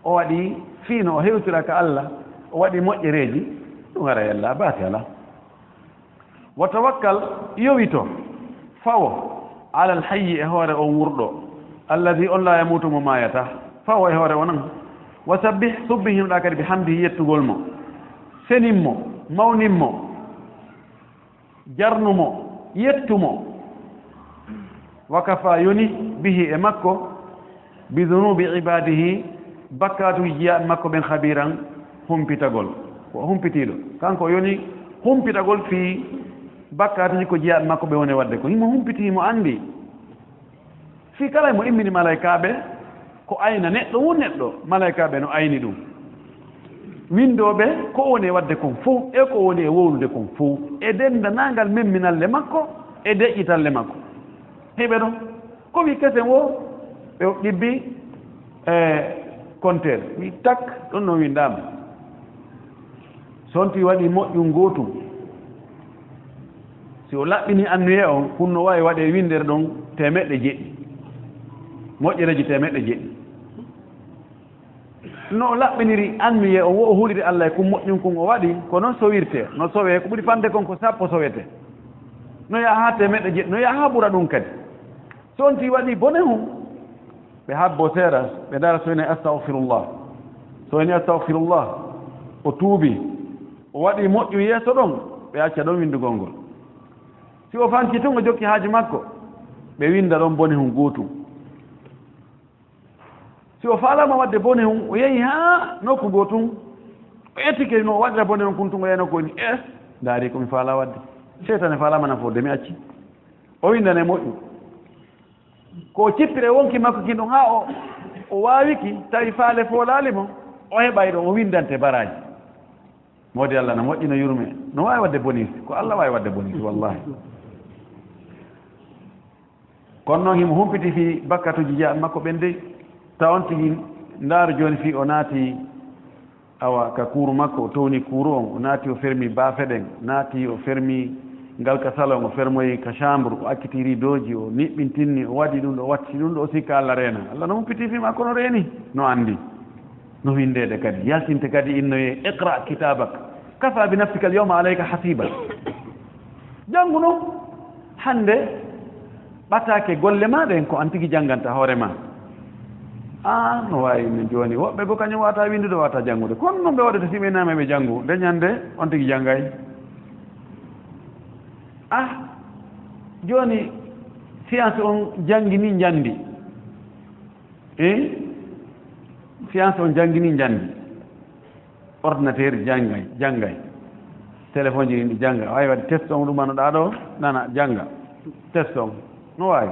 o waɗi fiino o hewtira ka Allah o waɗi moƴƴereji ɗum ara yalla baati ala wa tawakkal yowito fawo ala alhayyi e hoore on wurɗo alladi on la yamutu mo mayata fawo e hoore onan wa sabbih subbihimɗa kadi bi hamdihi yettugol mo seninmo mawninmo jarnumo yettumo wakafa yoni bihi e makko bi dunubi ibadihi bakkatuji jiyaɓe makko ɓen habiran humpitagol ko humpitiɗo kanko yoni humpitagol fi bakkatuji ko jiyaɓe makko ɓe woni wadde ko himo humpiti himo andi fi kala mo immini malaikaɓe ko ayna neɗɗo won neɗɗo malaikaɓe no ayni ɗum windoɓe ko woni wadde kon fof e ko woni e wowlude kon fof e dendanangal memminalle makko e deƴƴitalle makko heɓe ɗon komi kesen wo ɓe ɗibbi compteur wi tak ɗon no windama sonti waɗi moƴƴum gootum si o laɓɓini annuye on kunno wawi waɗe windere ɗon temeɗɗe jeɗɗi moƴƴereji temeɗɗe jeɗɗi no o laɓɓiniri annuye on wo o huliri Allah e kum moƴƴum kun o waɗi ko noon sowirte no sowe ko ɓuri fande kon ko sappo sowete no yaha ha temeɗɗe jeɗɗi no yaha ha ɓura ɗum kadi sonti waɗi bone hum ɓe habbo seeɗa ɓe dara so woni astahfirullah so woni astahfirullah o tuubi o waɗi moƴƴu yeeso ɗon ɓe acca ɗon windugol ngol si o fanki tun o jokki haaji makko ɓe winda ɗon bone hum gootum si o faalama wadde bone hum o yehi ha nokku gootum o ettike no o waɗira bone hum kuntun o yehi nokku woni ndaari komi faala wadde seytane faalama naforde mi acci o windane moƴƴu ko cippire wonki makko kin ɗon ha o waawiki tawi faale foolaali mo o heɓay ɗon o windante baraji modi Allah no moƴƴino yurme no waawi wadde bonisi ko Allah waawi wadde bonisi wallahi kono noon himo humpiti fi bakkatuji jaa makko ɓen dey taw on tigi ndaaru jooni fi o naati awa ka kuuru makko o towni kuuru on o naati o fermi baafe ɗen naati o fermi ngal ka salon o fermoyi ka chambre o akkitiri doji o niɓɓintinni o waɗi ɗum ɗo o watti ɗum ɗo o sikka Allah reena Allah no humpiti fi makko no reeni no anndi no windede kadi yaltinte kadi innoye iqra kitabak kafa bi nafsika al yawma alayka hasiba janngu noon hannde ɓatake golle maɗa en ko an tigi jangganta hoore ma no wawi min joni woɓɓe bo kañum wata windude wata janngude kono noon ɓe waɗata siɓe name ɓe janngu deñande on tigi janggay joni science on janggini jandi science on janggini jandi ordinateur janggay téléphone ji ɗi jangga a wawi wadde test on ɗumanoɗa ɗo nana jangga test on no wawi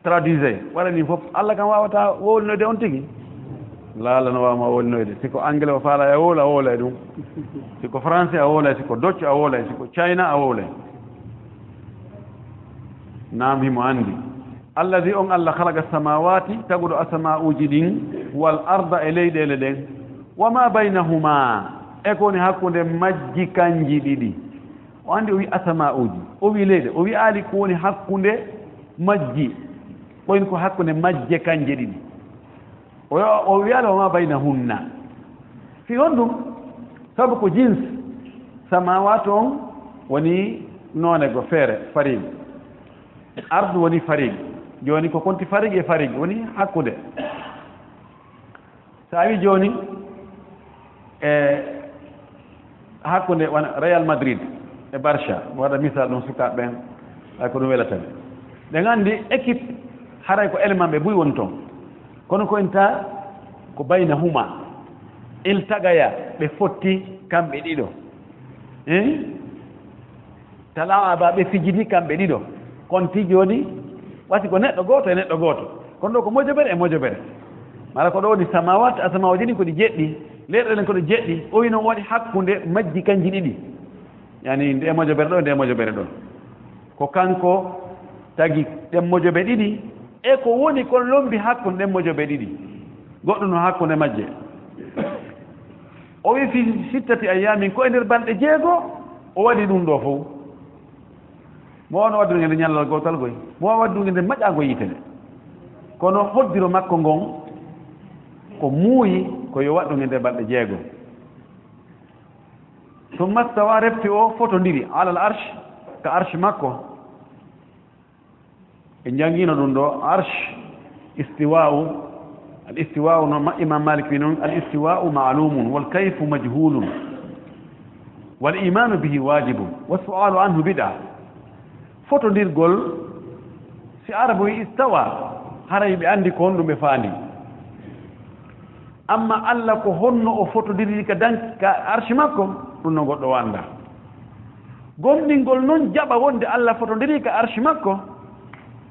traduise waɗani fof Allah kam wawata wowlinoyde on tigi laala no wawma wowlinoyde siko anglais o faala a wowla a wowla e ɗum siko français a wowla siko docce a wowla siko china a wowla nam himo andi alladi on Allah khalaqa samawati taguɗo asama'uji ɗin wal arda e leyɗele ɗen wama baynahuma e koni hakkude majji kanji ɗiɗi o andi o wi asama'uji o wi leyɗe o wi aali ko woni hakkude majji ɓoyni ko hakkude majje kanje ɗiɗi o wiyaala wama baynahunna fi honɗum sabu ko jins samawat on woni noone go feere farig ardu woni farig joni ko konti farig e farig woni hakkude so a wi joni hakkude wona Real Madrid e Barça mi waɗa misal ɗum sukaɓe ɓen ay ko ɗum welataɓe ɓe gandi équipe haray ko élément ɓe buy woni toon kono ko enta ko bayna huma iltagaya ɓe fotti kamɓe ɗiɗo talawa ba ɓe fijiti kamɓe ɗiɗo konti joni wasi ko neɗɗo goto e neɗɗo goto kono ɗo ko mojobere e mojobere mala ko ɗo woni samawat asamawaji ɗin koɗi jeɗɗi leyɗeɗen koɗi jeɗɗi o wi noon waɗi hakkude majji kanji ɗiɗi yani nde mojobere ɗo nde mojobere ɗo ko kanko tagi ɗen mojobe ɗiɗi e ko woni kon lombi hakkude ɗen mojobe ɗiɗi goɗɗo no hakkude majje o wi fi sittati ayamin ko e nder balɗe jeego o waɗi ɗum ɗo fof mo wano waddu ngende ñallal gotal goy mo wawa waddu ngende maƴago yite nde kono hoddiro makko ngon ko muuyi ko yo waɗɗu ngende balɗe jeego summa stawa refti o fotodiri alal arche ka arche makko e jangino ɗum ɗo arche istiwa'u al istiwa'u no imam malik wi noon al istiwa'u ma'lumun wal kayfu majhulun wal imanu bihi wajibun wa su'alu anhu bid'a fotodirgol si arabo wi istawa haray ɓe andi ko honɗum ɓe faandi amma Allah ko honno o fotodiri ka ka arche makko ɗum no goɗɗo wanda gomɗingol noon jaɓa wonde Allah fotodiri ka arche makko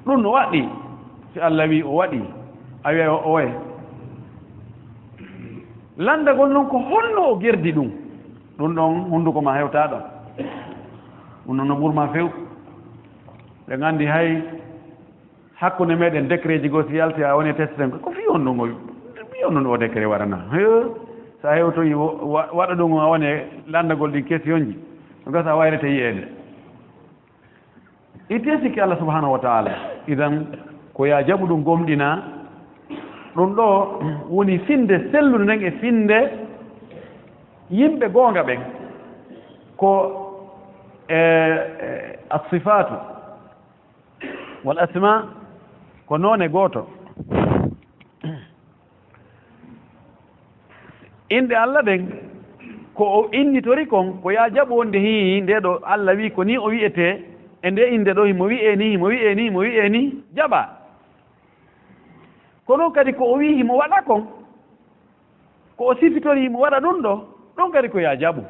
ɗum no waɗi si Allah wi o waɗi a wiya o way landagol noon ko holno o gerdi ɗum ɗon hunduko ma hewtaɗo ɗum noon no ɓurma few ɓe gandi hay hakkude meɗen décret ji goo si yalti a woni test ko fi on ɗum o onon o décret warana sa hewtoyi waɗa ɗum wone landagol ɗin question ji ɗum gasa wayrete yiyeede itte sikki Allah subhanahu wa ta'ala idan ko ya jaɓu ɗum gomɗina ɗum ɗo woni finde sellude nden e finde yimɓe goonga ɓen ko as-sifatu wal asma ko noone gooto inde Allah ɗen ko o innitori kon ko ya jaɓu wonde hi nde ɗo Allah wi ko ni o wi'ete e nde inde ɗo himo wi'e ni himo wi'e ni himo wi'e ni jaɓa ko noon kadi ko o wi himo waɗa kon ko o sifitori himo waɗa ɗum ɗo ɗon kadi ko ya jaɓu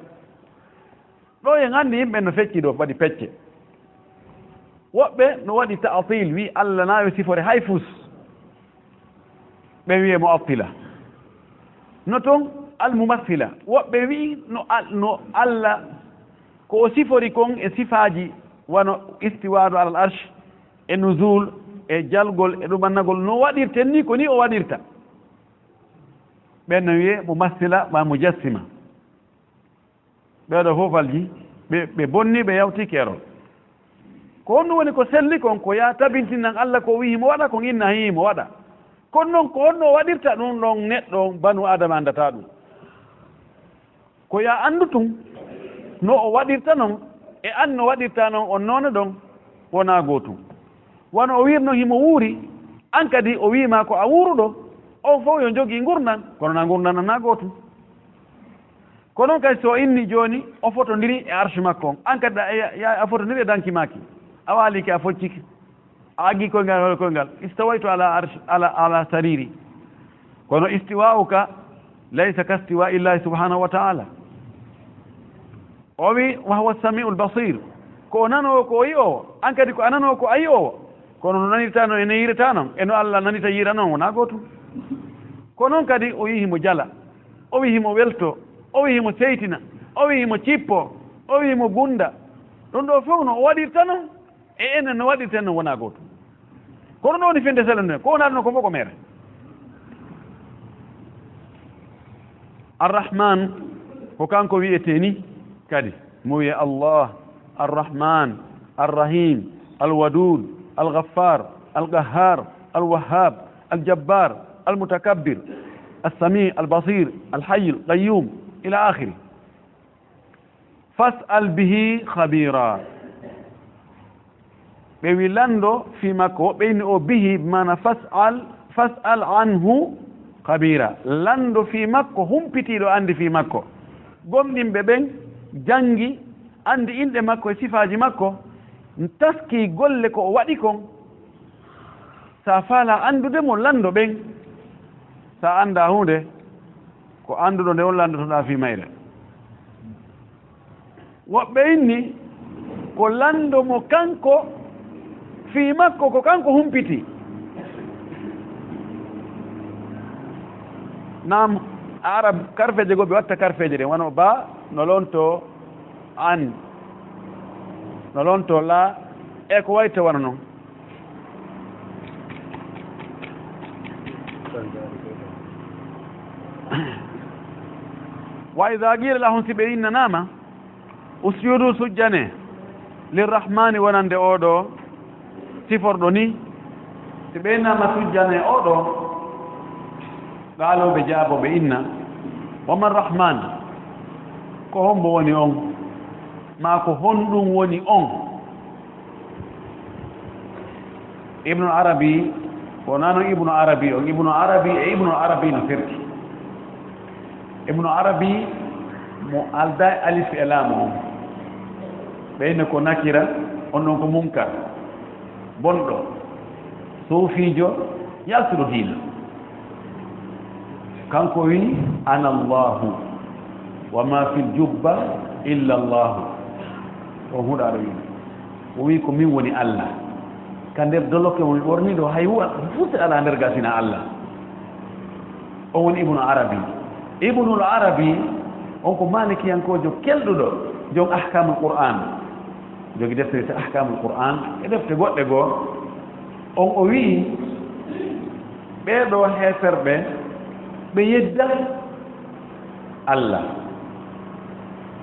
ɗo en anndi yimɓe no fecci ɗo waɗi pecce woɓɓe no waɗi ta'til wi Allah na yo sifore hay fus ɓe wiye mu'attila no toon almumathila woɓɓe wi no Allah ko o sifori kon e sifaji wano istiwadu alal arsh e nuzul e jalgol e ɗumannagol no waɗirten ni ko ni o waɗirta ɓen no wiye mumathila ma mujassima ɓeɗo fofalji ɓe bonni ɓe yawti keerol ko honno woni ko selli kon ko ya tabintinan Allah ko wi himo waɗa kon inna hi himo waɗa kono noon ko honno waɗirta ɗum ɗon neɗɗo banu adama andata ɗum ko ya anndu tun no o waɗirta noon e an no waɗirta noon on noone ɗon wona gootum wono o wirno himo wuuri an kadi o wima ko a wuuruɗo on fof yo jogii gurnan kono na gurnanana gootum ko noon kadi so inni jooni o fotodiri e arche makko on an kadi a fotodiri e danki maki a waaliki a focciki a aggi koyngal koyngal istawaytu ala arche ala sariri kono istiwa'uka laysa ka istiwa illahi subhanahu wa ta'ala o wi wa huwa samiu lbasir ko o nanowo ko o yi'owo an kadi ko a nanowo ko a yi'owo kono no nanirta noon ene yirata noon eno Allah nanita yira noon wona gootum ko noon kadi o wi himo jala o wi himo welto o wi himo seytina o wi himo cippo o wi himo gunda ɗum ɗo fof no o waɗirta noon e enen no waɗirten noon wona gootum kono ɗo woni finde sele nde ko wonarno ko fof ko mere arrahman ko kanko wiyete ni kadi mo wiye Allah arrahman arrahim alwadud alghaffar alqahhar alwahhab aljabbar almutakabbir السميع البصير الحي القيوم إلى آخره فاسأل به خبيرا بيلاندو في مكو بين أو به بمعنى فاسأل عنه خبيرا لاندو في مكو هم بتيلو عندي في مكو قوم دين ببين جانجي عندي إند مكو سفاجي مكو نتسكي قول لكو واديكم سافالا عنده دمو لاندو بين sa anda hunde ko anduɗo nde on landotoɗa fi mayre woɓɓe inni ko lando mo kanko fi makko ko kanko humpiti nam arab karfeje go ɓe watta karfeje ɗe wono ba no lonto an no lonto la e ko wayta wona noon وإذا قيل لهم سبعين ناما اسجدوا سجنه للرحمن ونند أودو سفر دوني سبعين ناما سجنه أودو قالوا بجابوا بإنا وما الرحمن كهم بوني أون ما كهن وني أون ابن عربي ونانو ابن عربي نفرتي ابن عربي مؤلدى ألف إلامهم بينكو نكرة ونكو منكر بندو صوفيجو ياسر دين كانكوي أنا الله وما في الجبة إلا الله وهو العربي ويكم من وني الله كان يبدلوك ورمي دو هايوا فوت على نرغاسنا الله وون ابن عربي ibnul arabi on ko malikiyankojo kelɗuɗo jon ahkamul qur'an jogi deftere te ahkamul qur'an e defte goɗɗe goo on o wii ɓeeɗo heeferɓe ɓe yedda Allah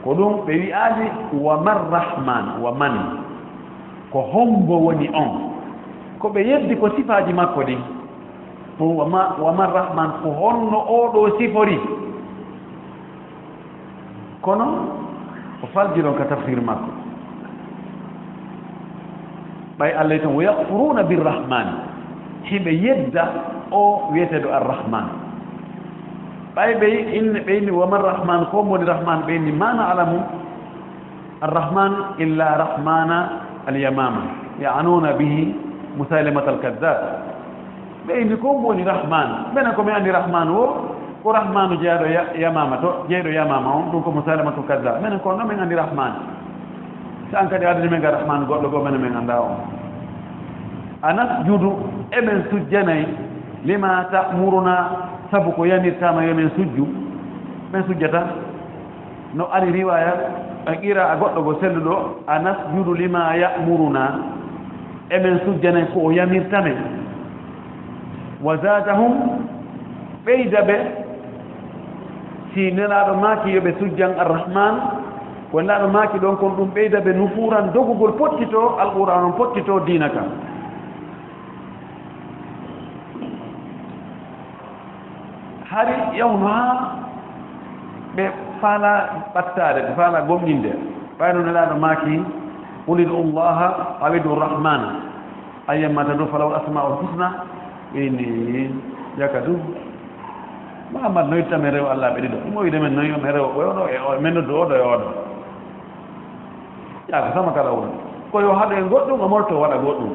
ko ɗum ɓe wi'aade wa man rahman wa man ko hombo woni on ko ɓe yeddi ko sifaaji makko ɗin ɗum wa man rahman ko honno oɗo sifori kono o faljiron ka tafsir makko ɓay Allah tan wa yakfuruna birrahman hiɓe yedda o wiyeteɗo arrahman ɓay ɓeyni waman rahman ko moni rahman ɓeyni ma na'lamu arrahman illa rahmana alyamama ya'nuna bihi musailamat alkadzab ɓeyni ko moni rahman minen komi andi rahman o ko rahmanu jeeɗo yamama to jeeɗo yamama on ɗum ko musailamatu kadzab minen ko no min andi rahman so an kadi adani men ga rahman goɗɗo goo minen min anda on anas judu eɓen sujjanayi lima ta'muruna sabu ko yanirtama yomen sujju men sujjata no ari riwaya a qira a goɗɗo go selluɗo anas judu lima ya'muruna eɓen sujjanayi ko o yamirtamen wa zadahum ɓeyda ɓe si nelaɗo maaki yoɓe sujjan arrahman ko nelaɗo maaki ɗon kon ɗum ɓeyda ɓe nufuran dogugol pottito alquran on pottito diina kam hari yawno ha ɓe faala ɓattade ɓe faala gomɗinde ɓayno nelaɗo maaki ulidu llaha awidu rahmana ayyammata du falaw asmaul husna ɓeni yaka du mahamad noyitame rew allah ɓe ɗiɗo ɗum o wiide men noyome rew ɓoyoɗo e men noddu oɗo e oɗo yaako sama kala woni koyo haɗo e goɗɗum o morto waɗa goɗɗum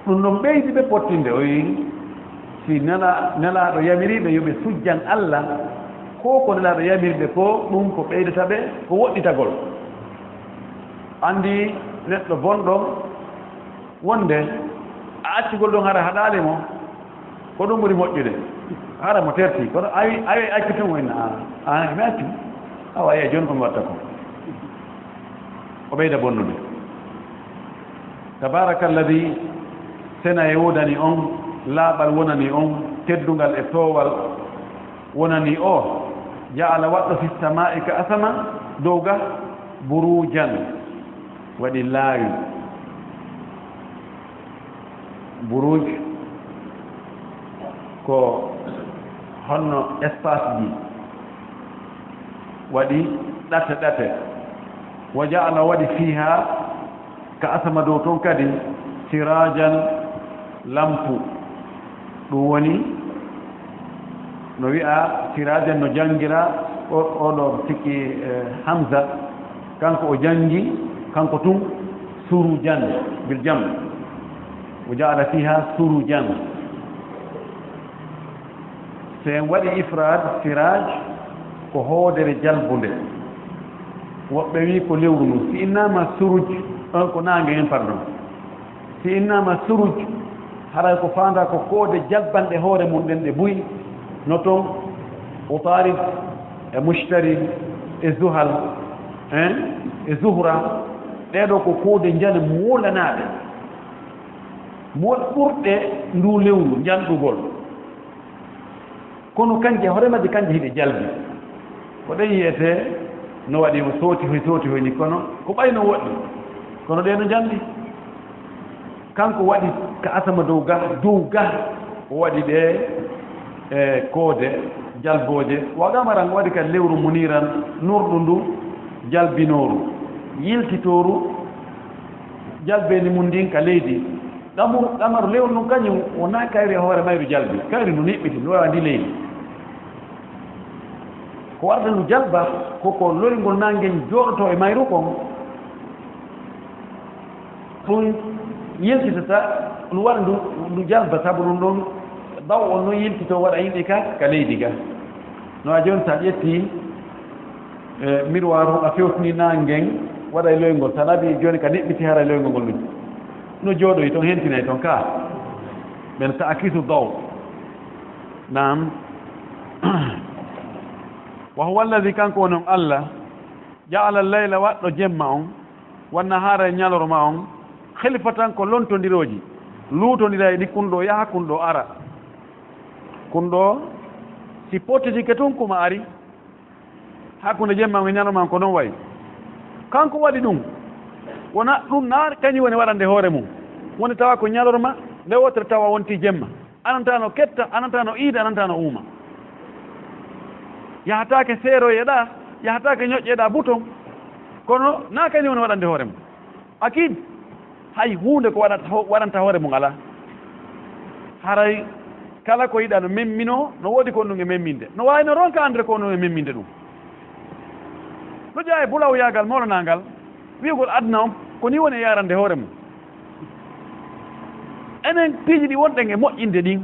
ɗum ɗon ɓeydi ɓe pottinde o wi si nelaɗo yamiriɓe yoɓe sujjan allah ko nelaɗo yamirɓe ko ɗum ko ɓeydata ɓe ko woɗɗitagol andi neɗɗo bonɗo wonde a accugol ɗon hara haɗale mo ko ɗum ɓuri moƴƴude hara mo terti kono awi accu tun wayna a mi accu awa ye joni komi watta ko o ɓeyda bonnude tabaraka alladi sena e wodani on laaɓal wonani on teddungal e toowal wonani o jaala waɗɗo fi samai ka asama dow ga burujan waɗi laawi buruj ko honno espace ji waɗi ɗate ɗate wa jaala waɗi fiha ka asama dow toon kadi sirajan lampu ɗum woni no wi'a sirajan no jangira oɗo sikki hamza kanko o jangi kanko tun surujan bil jam o jaala fiha surujan so en waɗi ifrad siraj ko hoodere jalbunde woɓɓe wi ko lewru ndu si innama suruj on ko nange en pardon si innama suruj haray ko fanda ko koode jalbanɗe hoore mum ɗen ɗe buyi no toon utarid e mushtari e zuhal e zuhra ɗeɗo ko koode jane molanaɗe mol ɓurɗe ndu lewru janɗugol kono kanje hooremaji kanje hiɗe jalbi ko ɗen yiyete no waɗi o sooti hoy ni kono ko ɓayno woɗɗi kono ɗe no jandi kanko waɗi ka asama dow ga o waɗi ɗe e koode jalbooje wagamaran waɗi ka lewru muniran nurɗu ndu jalbinooru yiltitooru jalbeeni mum ndin ka leydi ɗamaru lewru ndun kañum wona kayri e hoore mayru jalbi kayri ndu niɓɓiti ndu wawa ndi leydi ko warta ndu jalba koko lorigol nangen jooɗoto e mayru kon ɗum yiltitata ɗum waɗa ndu jalba sabu ɗum ɗon daw on noon yiltito waɗa yimɓe ka leydi ga no a joni sa ƴetti miroir a fewtini nangen waɗa e loyngol sa laɓi joni ka neɓɓiti hara e loyngol ngol ɗum no jooɗoy toon hentinay toon ka ɓen sa akisu daw nam wa huwa alladi kanko wonon allah jaala leyla waɗɗo jemma on wanna haara e ñalorma on helifatan ko lontodiroji luutodira e ɗi kunɗo yaha kunɗo ara kunɗo si pottiti ke tun kuma ari hakkunde jemma e ñalawma ko noon wayi kanko waɗi ɗum wona ɗum na kañum woni waɗande hoore mum woni tawa ko ñalorma nde wotere tawa wonti jemma anantano ketta anantano iida anantano uuma yahatake seeroyeɗa yahatake ñoƴƴeɗa bouton kono na kañum woni waɗande hoore mum akid hay hunde ko waɗanta hoore mum ala haray kala ko yiɗa no memmino no woodi ko ɗum e memminde no wawi no ronka andre ko ɗum e memminde ɗum no ƴaa e bulaw yagal mawlanangal wiyogol adna on ko ni woni e yarande hoore mum enen piiji ɗi wonɗen e moƴƴinde ɗin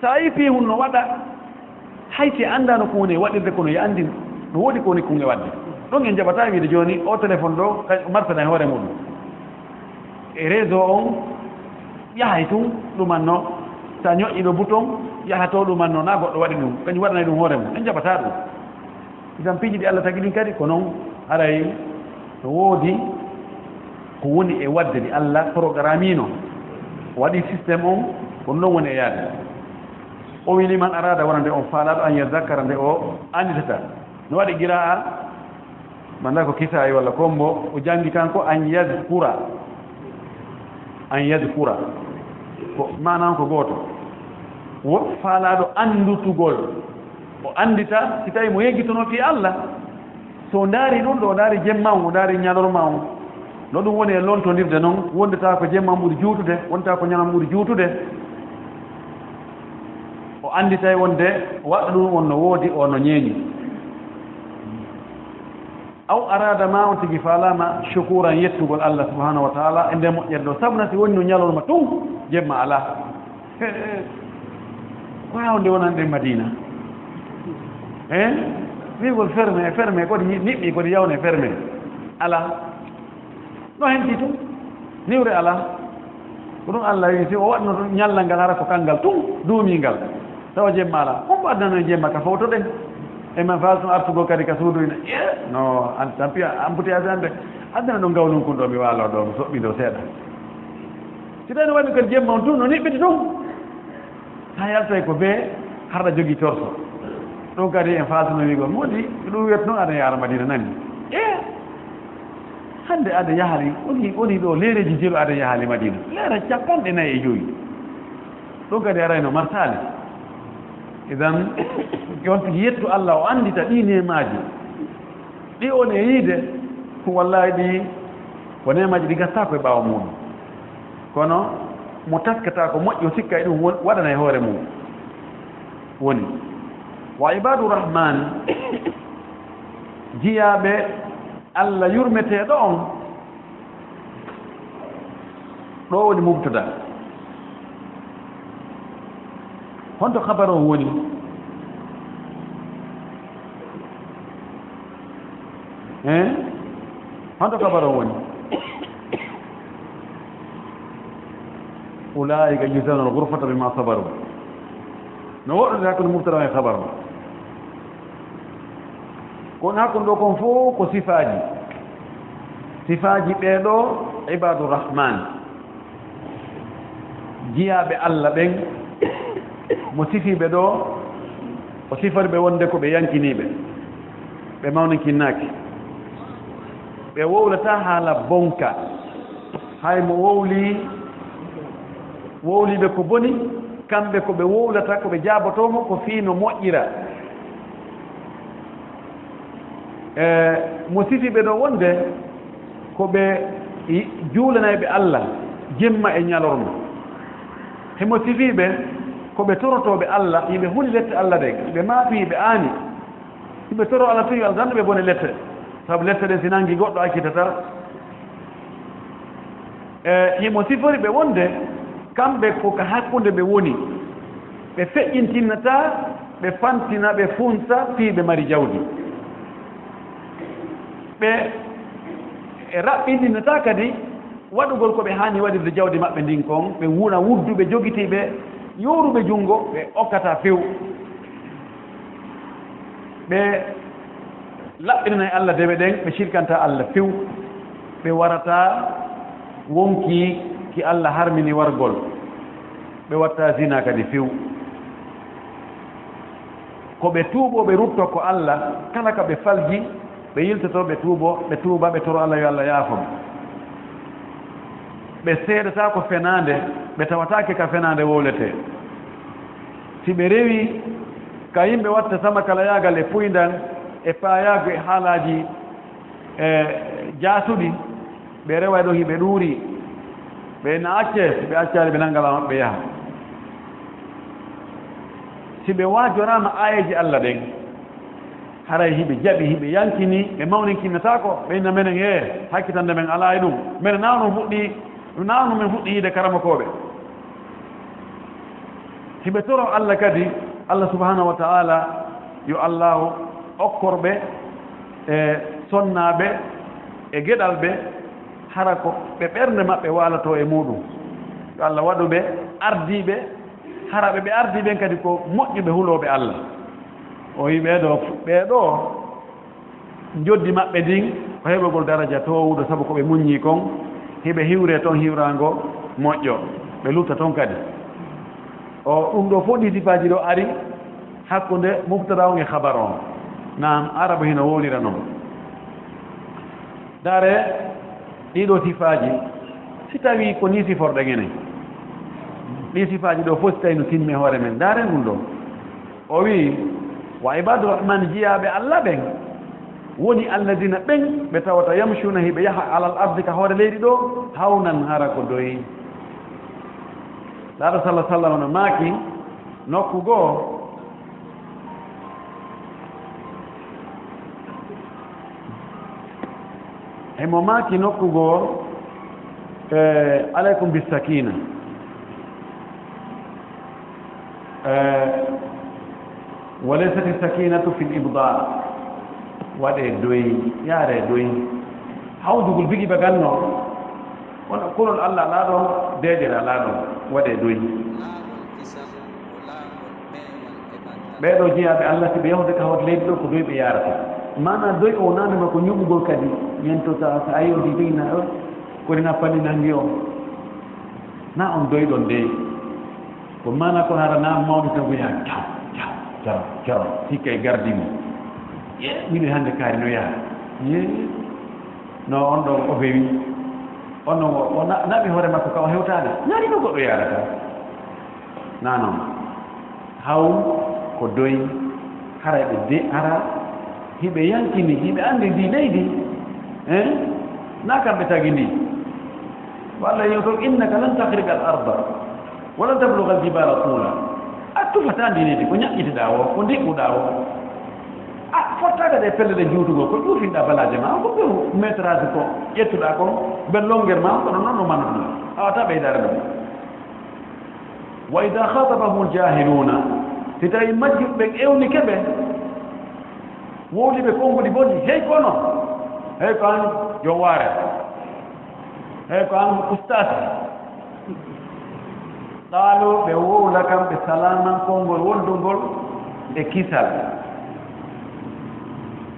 sa yi pi hun no waɗa hay si andano ko woni e waɗirde kono yo andi no woodi ko woni kun e wadde ɗon en jaɓata wiide joni o téléphone ɗo martana e hoore muɗum e réseau on yahay tun ɗumanno sa ñoƴƴiɗo bouton yahato ɗumanno na goɗɗo waɗi ɗum kañum waɗanay ɗum hoore mum en jaɓata ɗum isan piiji ɗi Allah tagi ɗin kadi ko noon haray no woodi ko woni e wadde ɗi Allah programmino waɗi systéme on kono noon woni e yaade o wi liman arada wonande on faalaɗo an yadakara nde o anditata no waɗi gira manda ko kisayi walla kombo o jangi kanko an yadkura ko manan ko goto wo faalaɗo andutugol o andita si tawi mo yeggitono fi Allah so daari ɗum ɗo o daari jemma o daari ñalorma o no ɗum woni e lontodirde noon wondata ko jemma ɓuri juutude wondata ko ñalam ɓuri juutude o anditay wonde waɗa ɗum on no woodi o no ñeeñi aw arada ma on tigi faalama shukuran yettugol Allah subhanahu wa taala e nde moƴƴere ɗo sabuna si woni no ñalorma tun jemma ala ko hawnde wonande Madina wigol fermé kodi niɓɓi kodi yawne fermé ala no henti tun niwre ala ko ɗum Allah wi si o waɗno ñallal ngal hara ko kangal tun duumingal tawa jemma ala hombo addano jemma ka fawto ɗen e man façon artugol kadi ka suudoyna no tampi embouteillage ande addana ɗo ngawnun kun ɗo mi waalo ɗo mi soɓɓido seeɗa si tawi no waɗi kadi jemma on tun no niɓɓiti tun ha yaltay ko be harɗa jogii torso ɗum kadi en faasuno wigol moodi ɗum wiyat noon aɗa yaara Madina nani hande aɗa yahali woni ɗo leereji jelo aɗa yahali Madina leera 45 ɗum kadi arayno marsali idan on tigi yettu Allah o andita ɗi nemaji ɗi on e yiide wallahi ɗi ko nemaji ɗi gatta koye ɓaawa muɗum kono mo taskata ko moƴƴo sikka e ɗum waɗana e hoore mum woni wa ibadu rahman jiyaɓe Allah yurmeteɗo on ɗo woni mubtada honto habar o woni honto habar o woni ulaika yujzawna al-ghurfata bima sabaru no woɗɗode hakkude mubtada e habar o kono hakkude ɗo kon fof ko sifaji ɓeeɗo ibadu rahman jiyaɓe Allah ɓen mo sifiɓe ɗo o sifori ɓe wonde ko ɓe yankiniɓe ɓe mawninkinnaki ɓe wowlata haala bonka hay mo wowliɓe ko boni kamɓe ko ɓe wowlata ko ɓe jaabotomo ko fiino moƴƴira mo sifiɓe ɗo wonde ko ɓe juulanayɓe Allah jemma e ñalorma hemo sifiɓe ko ɓe torotoɓe Allah yimɓe huli lette Allah ɗe ɓe maafi ɓe aani yimɓe toro Allah tuyi Allah tan ɓe bone lette sabu lette ɗen si nangi goɗɗo akkitata himo sifori ɓe wonde kamɓe koko hakkunde ɓe woni ɓe feƴƴintinnata ɓe fantina ɓe funsa fii ɓe mari jawdi ɓe e raɓɓindinnata kadi waɗugol ko ɓe haani waɗirde jawdi maɓɓe ndin kon ɓe wuna wudduɓe jogitiiɓe yoruɓe junngo ɓe okkata few ɓe laɓɓinana e Allah dewe ɗen ɓe cirkanta Allah few ɓe warata wonki ki Allah harmini wargol ɓe watta zina kadi few ko ɓe tuuɓo ɓe rutto ko Allah kala ka ɓe falji ɓe yiltoto ɓe tuuba ɓe toro Allah yo Allah yaafo ɓe seedata ko fenande ɓe tawatake ka fenande wowlete si ɓe rewi ka yimɓe watta sama kala yaagal e puydan e paayago e haalaji jaasuɗi ɓe rewa ɗo hiɓe ɗuuri ɓe na acce si ɓe accani ɓe nangala maɓɓe yaha si ɓe waajorama ayeji Allah ɗen haray hiɓe jaɓi hiɓe yankini ɓe mawninkinnatako ɓe inna menen hakkitande men ala e ɗum minen nawno men fuɗɗi yiide karamakoɓe hiɓe toro Allah kadi Allah subhanahu wa ta'ala yo allahu okkorɓe e sonnaɓe e geɗal ɓe hara ko ɓe ɓernde maɓɓe walato e muɗum yo Allah waɗuɓe ardiɓe haraɓe ɓe ardiɓen kadi ko moƴƴuɓe huloɓe Allah o wi ɓeeɗo joddi maɓɓe ndin o heɓogol daraja towuɗo sabu ko ɓe muññi kon hiɓe hiwre toon hiwrango moƴƴo ɓe lutta toon kadi o ɗum ɗo fof ɗi sifaji ɗo ari hakkude mubtada on e habar on nam arabe hino wolira noon dare ɗiɗo sifaji si tawi ko ni siforɗe ngene ɗi sifaji ɗo fof si tawi no tinmi hoore men dare ɗum ɗo o wi wa ibadu rahman jiyaɓe Allah ɓen woni alladina ɓen ɓe tawata yamshuna hiɓe yaha alal ardi ka hoore leydi ɗo hawnan hara ko doyi laaɗo sallah sallam no maaki nokku goo emo maaki nokku goo aleykum bisakina walaysat sakinatu fi libda waɗe doyi yaare doyi hawdugol bigi ɓe ganno on kulol Allah laaɗon deeƴere laaɗon waɗe doyi ɓeeɗo jeyaɓe Allah si ɓe yahude ka hawde leydi ɗo ko doyi ɓe yarata mana doyi o nanema ko ñuɓugol kadi yento sa ayi o digina kodi nappandi nangi o na on doyi ɗon deyi ko mana kono haɗa na mawɗi tan ko yaha jaw hikka e gardimo mino hannde kaari no yaha no on ɗo o fewi on ɗon o naɓi hoore makko ka o hewtaade naani no goɗɗo yarata na noon haw ko doyi hara ɓe ara hiɓe yankini hiɓe anndi ndi leydi na kamɓe tagi ndi walla yew toon innaka lan tahriqa al arda walan tabluga al jibala tula a tufata ndi leydi ko ñaƴƴitiɗa o ko ndiɓɓuɗa o a fottaga ɗe pelle ɗe juutugol ko ƴuufinɗa balaje ma ko ɓew métrage ko ƴettuɗa kon ɓe longueur ma kono noon no manatuma a wata ɓeydare ɗum wa ida hatabahum ljahiluna si tawi majjuɓe ewni keɓe wowliɓe konnguɗi boni hey kono hey ko an yo waare hey ko an ustas ɗaalo ɓe wowla kamɓe salaman konngol woldugol e kisal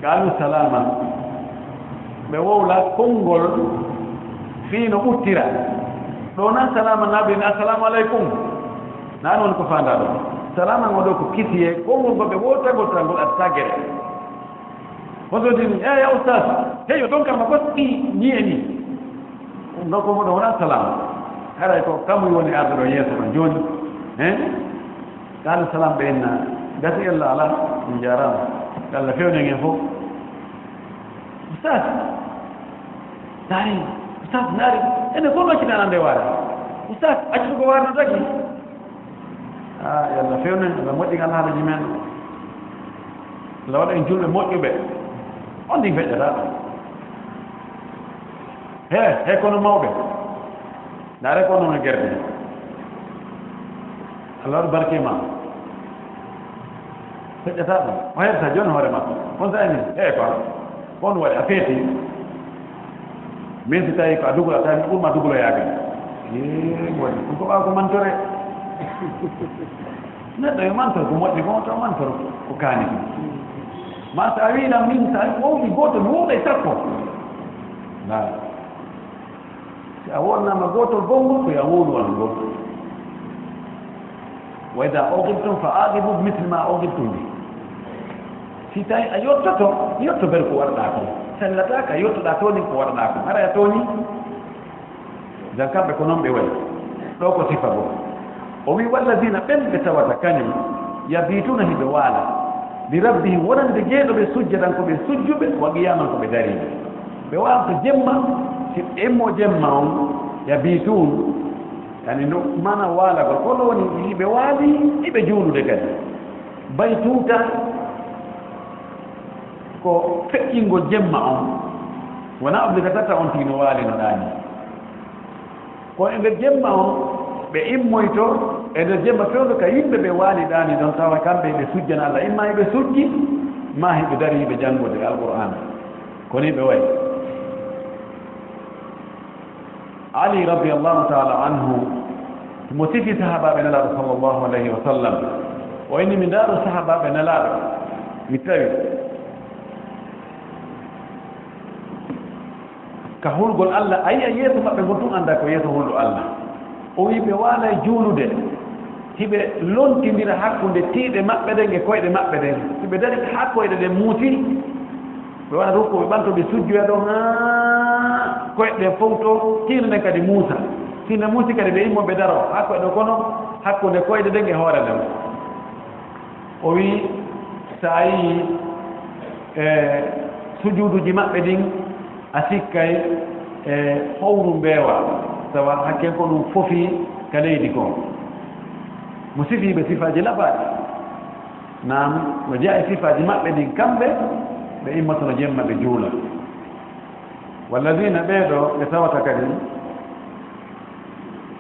qaalu salama ɓe wowla konngol fii no ɓuttira ɗo nan salama naɓini assalamu aleykum nan woni ko faanda ɗo salama ngo ɗo ko kisiye konngol ngo ɓe wowtagol tangol aɗa tagere hosodini ya oustas heyo ɗon kam ma goɗɗi ñiye ni ɗum ko moɗo wona salama haray ko kamuy woni arde ɗo yeeso ɗo jooni qaalu salam ɓe enna gasi allah ala min jarama Allah fewnen en fof oustas naari oustas naari ene fof noccitaɗa nde waare oustas accutugo waare no tagi Allah fewnen Allah moƴƴi ngal haalaji men Allah waɗa en julɓe moƴƴuɓe on ndi feƴƴata he kono mawɓe ndaare ko noon e gerde Allah waɗa barke ma feƴƴata ɗum o heɓta jooni hoore makko on sa eni ko on waɗi a feeti min si tawi ko a dugulo a tawi ɓurma dugulo yaaga waɗi ɗum ko ɓaawa ko mantore neɗɗo yo mantoro ko moƴƴi ko to mantoro ko kaani ma so a wiinam min sa wowɗi gooto mi wowɗa e sappo si a wonnama gootol gongol ko yo a wowlu wan ngol wa ida ogibtum fa aqibu bimitle ma ogibtum bi si tawi a yotto ber ko warɗa ko sellata ka yottoɗa toni ko warɗa ko hara a tooñi jan kamɓe ko noon ɓe wayi ɗo ko sifa goo o wi walladina ɓen ɓe tawata kañum yabituna hiɓe waala li rabbihim wonande jeeɗo ɓe sujjadan ko ɓe sujjuɓe wa qiyaman ko ɓe dariɓe ɓe wawata jemma si emmo jemma on yabitun yani no mana waalagol kono woni hiɓe waali hiɓe juulude kadi baytuta ko feƴƴingo jemma on wona obligatata on tino waali no ɗaani ko e nder jemma on ɓe immoyto e nder jemma fewndo ka yimɓe ɓe waali ɗaani ɗon tawa kamɓe ɓe sujjana Allah imma hiɓe sujji ma hiɓe dari hiɓe janngude alqur'an koni ɓe wayi Ali radiallahu taala anhu mo sifi sahabaɓe nelaaɗo sallllahu alayhi wa sallam o inni mi ndaaɗo sahabaɓe nelaaɗo mi tawi ka hulgol Allah ayi a yeeso maɓɓe ngon tun annda ko yeeso hulɗo Allah o wi ɓe waala e juulude hiɓe lontindira hakkunde tiiɗe maɓɓe ɗen e koyɗe maɓɓe ɗen hiɓe dari haa koyɗe ɗen muuti ɓe waɗa rukku ɓe ɓanto ɓe sujjoya ɗon haa koyɗe ɗen fof to tiiɗe ɗen kadi muusa sine muusi kadi ɓe immo ɓe daro haa koyɗe kono hakkunde koyɗe ɗen e hoore ɗen o wi so a yii e sujuuduji maɓɓe ɗin a sikkay e howru mbeewa tawa hakken ko ɗum fofi ka leydi kon mo sifiiɓe sifaaji laɓaaɗi naam no jeya e sifaaji maɓɓe ɗin kamɓe ɓe immatono jemma ɓe juula walladina ɓeeɗo ɓe tawata kadi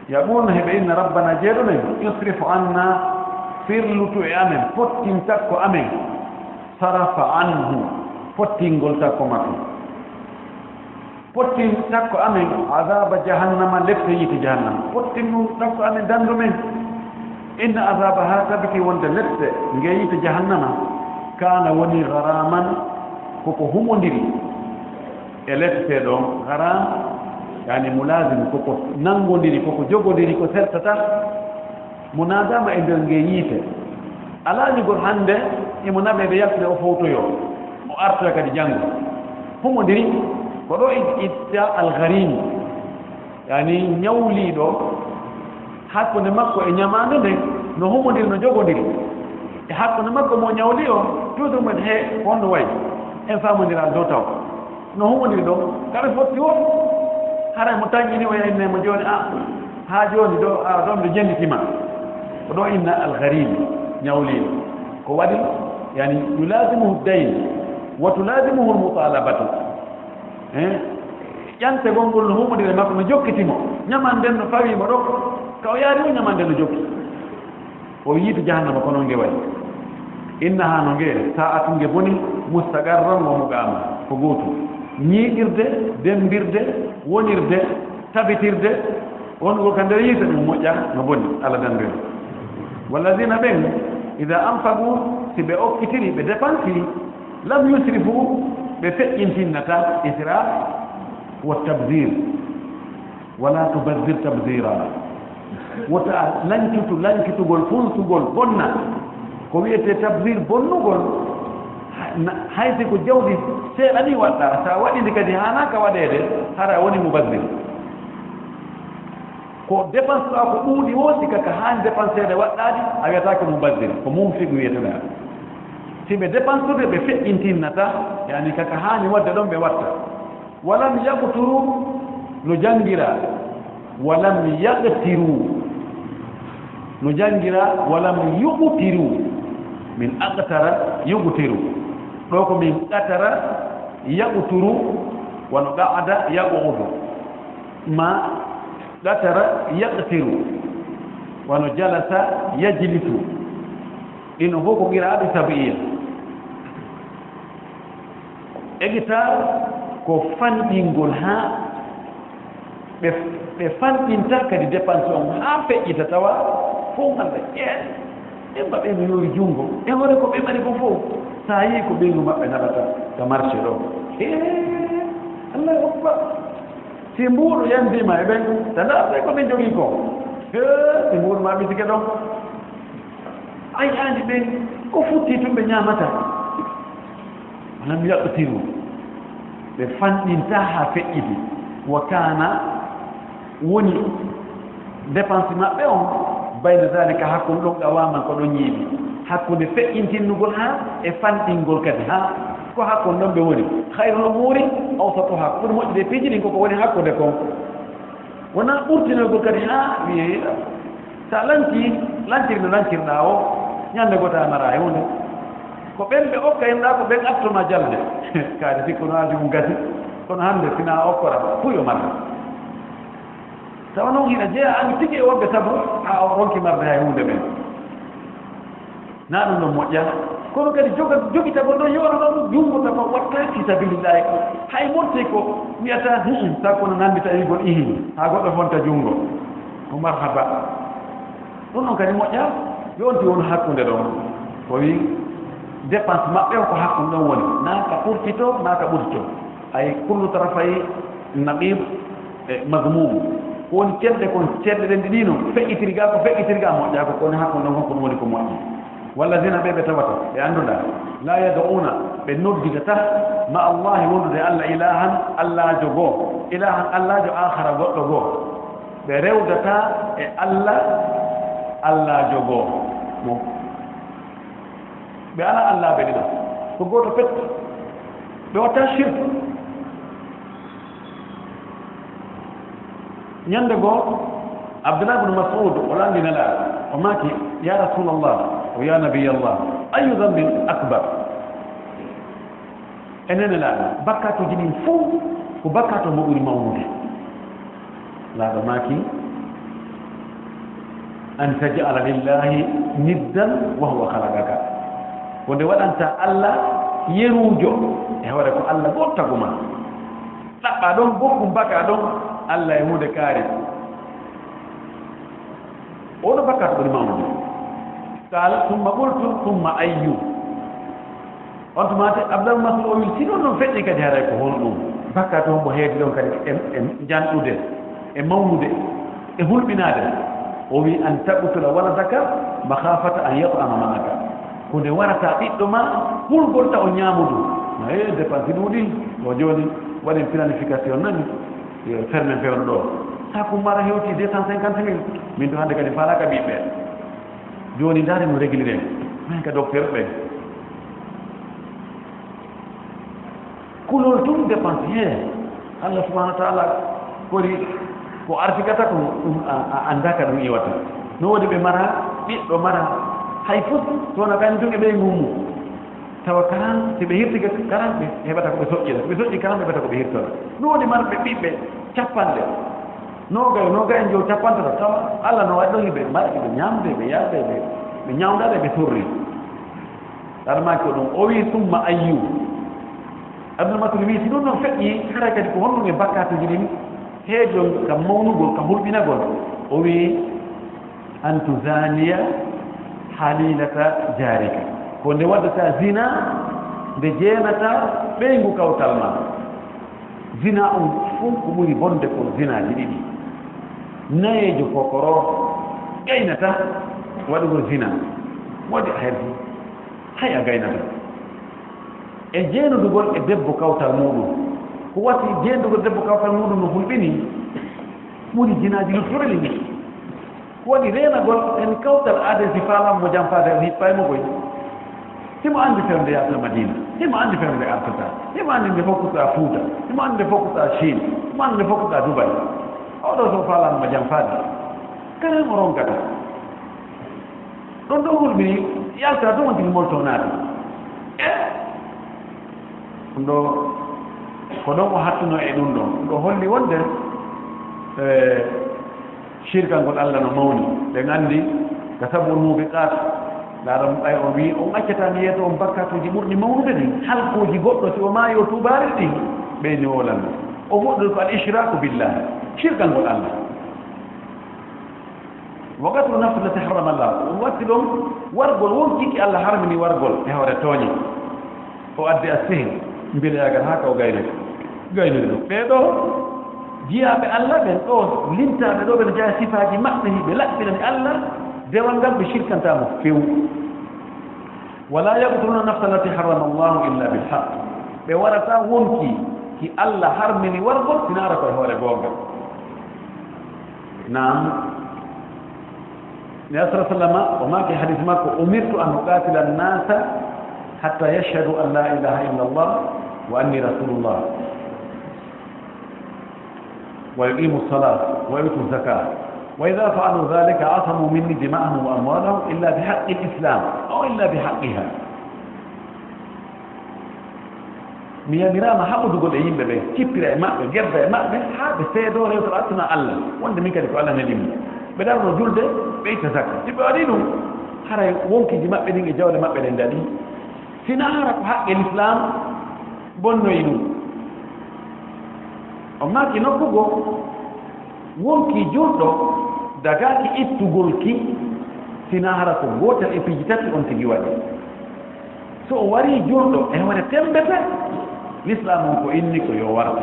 yaɓuuna heɓe inna rabbana jeeɗomen yusrifu anna firlutu e amen pottin takko amen sarafa anhu pottingol takko makko pottin takko amen adaba jahannama lefte yiite jahannama pottin ɗum takko amen dandu men inna azabaha tabiti wonde lefte nge yiite jahannama kana woni haraman koko humodiri e lefte ɗon haram yani mulazim koko nangodiri koko jogodiri ko sertata munadama e nder nge yiite alañigol hannde imo naɓeɓe yaltine o fowtoyo o artoya kadi janngo humodiri ko ɗo itta algharim yani ñawliiɗo hakkunde makko e ñamaande nde no humodiri no jogodiri e hakkunde makko mo ñawli o toujours men he honno wayi en famodiral dow taw no humodiri ɗo kaɓe fotti o hara mo tañƴini o yahinne mo jooni haa jooni ɗo ɗon ɓe jenditima ko ɗo inna algharim ñawliiɗo ko waɗi yani yulasimuhu dayn wa tulasimuhu lmutalabatu ƴante gongol no humodire makko no jokkitimo ñamanden no fawimo ɗo ka o yaari o ñamanden no jokki o yiitu jahannama kono nge wayi innaha no nge sa'atu nge boni mustagarran wa mugama ko gootu ñiiɗirde dembirde wonirde tabitirde wongo ka nder yiite ɗum moƴƴa no boni Allah danndiri walladina ɓen ida anfagu si ɓe okkitiri ɓe dépensi lam yusrifu ɓe feƴƴintinnata israf wa tabdir wala tubaddir tabdira wota lankitugol funsugol bonna ko wiyete tabdir bonnugol haysi ko jawdi seeɗa ni waɗɗa sa waɗindi kadi hanaka waɗede hara woni mubaddir ko dépense ɗa ko ɗuuɗi woodi kaka haani dépensede waɗɗaɗi a wiyatake mubaddir ko mum figu wiyeteɗa si ɓe dépensude ɓe feƴƴintinnata yani kaka haani wadde ɗon ɓe watta walam yaqturu no jangira walam yaqtiru no jangira walam yuqtiru min aqtara yuqtiru ɗo ko min qatara yaqturu wono qa'ada yaqudu ma qatara yaqtiru wono jalasa yajlisu ɗino fof ko qira'aɓe sabiya egitar ko fanɗingol haa ɓe fanɗinta kadi dépense on haa feƴƴita tawa fof hande en maɓe no yoori junngo e hore ko ɓe mari ko fof sa yii ko ɓeygu maɓɓe naɓata ka marché ɗo allahu akbar si mbuuɗo yandima e ɓen tanda ɓe ko ɓe jogii ko si mbuuɗo ma ɓisike ɗon a yaani ɓen ko futti tun ɓe ñaamata lam yaqtiru ɓe fanɗinta ha feƴƴiti wa kana woni dépense maɓɓe on bayna dalika hakkunde ɗon qawaman ko ɗon yiiɗi hakkunde feƴƴintinnugol ha e fanɗingol kadi ha ko hakkunde ɗon ɓe woni hayrul umuri awsatuha ɓuri moƴƴude piiji ɗin koko woni hakkunde kon wona ɓurtinogol kadi ha wiye sa lanciri no lancirɗa o ñande gota nara e hunde ko ɓen ɓe okka himɗa ko ɓen attoma jalde kaade sikku no haaju mum gasi kono hannde sina okkora fuu yo marde tawa noon hina jeeya anndi tigi e wonɓe sabu ha o ronki marde hay hunde ɓen na ɗum ɗon moƴƴa kono kadi jogitagol ɗon yowno ɗon junngo tama watta fi sabilillahi hay morte ko wiyata sa kono nanndita wigol ihi ha goɗɗo fonta junngo ko marhaba ɗum ɗon kadi moƴƴa yonti won hakkunde ɗon ko wi dépense maɓɓe o ko hakkunde ɗon woni na ka ɓurtito na ka ɓurtito ay kullu tarafay naqib e magmum ko woni ceɗɗe kon ceɗɗe ɗen ɗiɗino feƴƴitirga ko feƴƴitirga moƴƴa ko koni hakkunde ɗon kon woni ko moƴƴi wallazina ɓe tawata ɓe annduɗa la yad'una ɓe noddidata ma allahi wondude allah ilahan allajo goo ilahan allajo akhara goɗɗo goo ɓe rewdata e allajo goo mo ɓe ala allah ɓe ɗiɗo ko goto pet ɓe watta shirk ñande goo abdullah ibne mas'ud o landinala o maaki ya rasulallah o ya nabiyallah ayu dambin akbar enene laaɗo bakkatuji ɗin fof ko bakkato mo ɓuri mawnude laaɗo maaki an tajala lillahi niddan wa huwa halagaka ko nde waɗanta allah yerujo e hoore ko allah gottaguma ɗaɓɓa ɗon bokkum baka ɗon allah e hunde kaari oɗo bakkato ɓuri mawnude qala summa qultu summa ayyu on tumate abdal masud o wi si ɗon ɗon feƴƴi kadi haray ko honɗum bakkato hombo heedi ɗon kadi e janɗude e mawnude e hulɓinade o wi an taqtula waladaka makhafata an yat'ama ma'aka ko nde warata ɓiɗɗo ma hulgol ta o ñaamudu e dépense ɗuuɗi o joni waɗen planification nani ferme fewno ɗo sako mara hewti 250 000 min to hannde kadi falaka ɓiɓɓe joni ndaare no régliré min ka docteur ɓe kulol tum dépense he allah subahana wa taala kori ko artigata ko ɗum andaka ɗum iwata no wodi ɓe mara ɓiɗɗo mara hay fof sowona kañum tun e ɓey gummu tawa karan si ɓe hirtiga karan ɓe heɓata ko ɓe soƴƴira ɓe soƴƴi karan ɓe heɓata ko ɓe hirtora no wodi marɓe ɓiɓɓe capanɗe noga en jow capantata tawa allah no waɗi ɗon hiɓe mbaɗi ɓe ñamde ɓe yalde ɓe ñawdade ɓe torri aɗa maki ko ɗum o wi summa ayyu abdoul masud wi si ɗum noon feƴƴi hara kadi ko honɗum e bakkatuji ɗin heejon kam mawnugol kam hulɓinagol o wi an tuzaniya halilata jarika ko nde waddata zina nde jeenata ɓeygu kawtal ma zina on fof ko ɓuri bonde ko zinaji ɗiɗi nayejo kokoro gaynata waɗugol zina waɗi a herdi hay a gaynata e jeenudugol e debbo kawtal muɗum ko wati jeendugol debbo kawtal muɗum no hulɓini ɓuri zinaji no toreli ni ko waɗi renagol en kawtal aade si falammo jam fade hippaymo koy himo anndi fewde yata madina himo anndi fewde artata himo anndi nde fokkuta fuuta himo anndi nde fokkuta chine himo anndi nde fokkuta dubay oɗo so falanmo jam fade kanemo ronkata ɗon ɗo hulɓini yalta ɗum wonti moltonaade ɗum ɗo ko ɗon o hattuno e ɗum ɗon ɗo holli wonde shirka ngol allah no mawni ɓe nganndi ka sabu on mubiqat laaɗon ɓay o wi on accatani yeeto on bakkatuji ɓurɗi mawnude ɗin halkuji goɗɗo si o maayo tubaari ɗin ɓeyni wolan o woɗɗol ko al ishraku billah shirka ngol allah wakatu nafsu lati harama llah on watti ɗon wargol won kiki allah harmini wargol e hoore tooñe o addi a sehil mbilayagal haa ka o gaynude ɗum ɓeeɗo jiyaaɓe allah ɓen ɗo lintaaɓe ɗo ɓene jaya sifaaji maɓɓe ɓe laɓɓinani allah dewal ngal ɓe shirkantamo few wala yaqtuluna nafsa allati harrama allahu illa bilhaq ɓe warata wonki ki Allah harmini wargol sinara koye hoore gonga nam nabi sallallahu alaihi wasallam o maki hadith makko umirtu an uqatila an-nasa hatta yashhadu an la ilaha illa Allah wa anni rasulullah wa yuqimu as-salat wa yutu az-zakah وإذا فعلوا ذلك عصموا مني دماءهم وأموالهم إلا بحق الإسلام أو إلا بحقها miyamirama haɓudugo ɗe yimɓe ɓe cippira e maɓɓe gedda e maɓɓe haa ɓe seedo rewtoto attuna Allah wonde min kadi ko Allah nelimi ɓe darno julde ɓe itta zakka si ɓe waɗi ɗum haray wonkiji maɓɓe ɗin e jawle maɓɓe ɗen daɗi sina hara ko haqqe l'islam bonnoyi ɗum o maki nokkugo wonki julɗo dagaki ittugol ki sina hara ko gotel e piiji tati on tigi waɗi so o wari julɗo e waɗa tembete l'islam on ko inni ko yo warde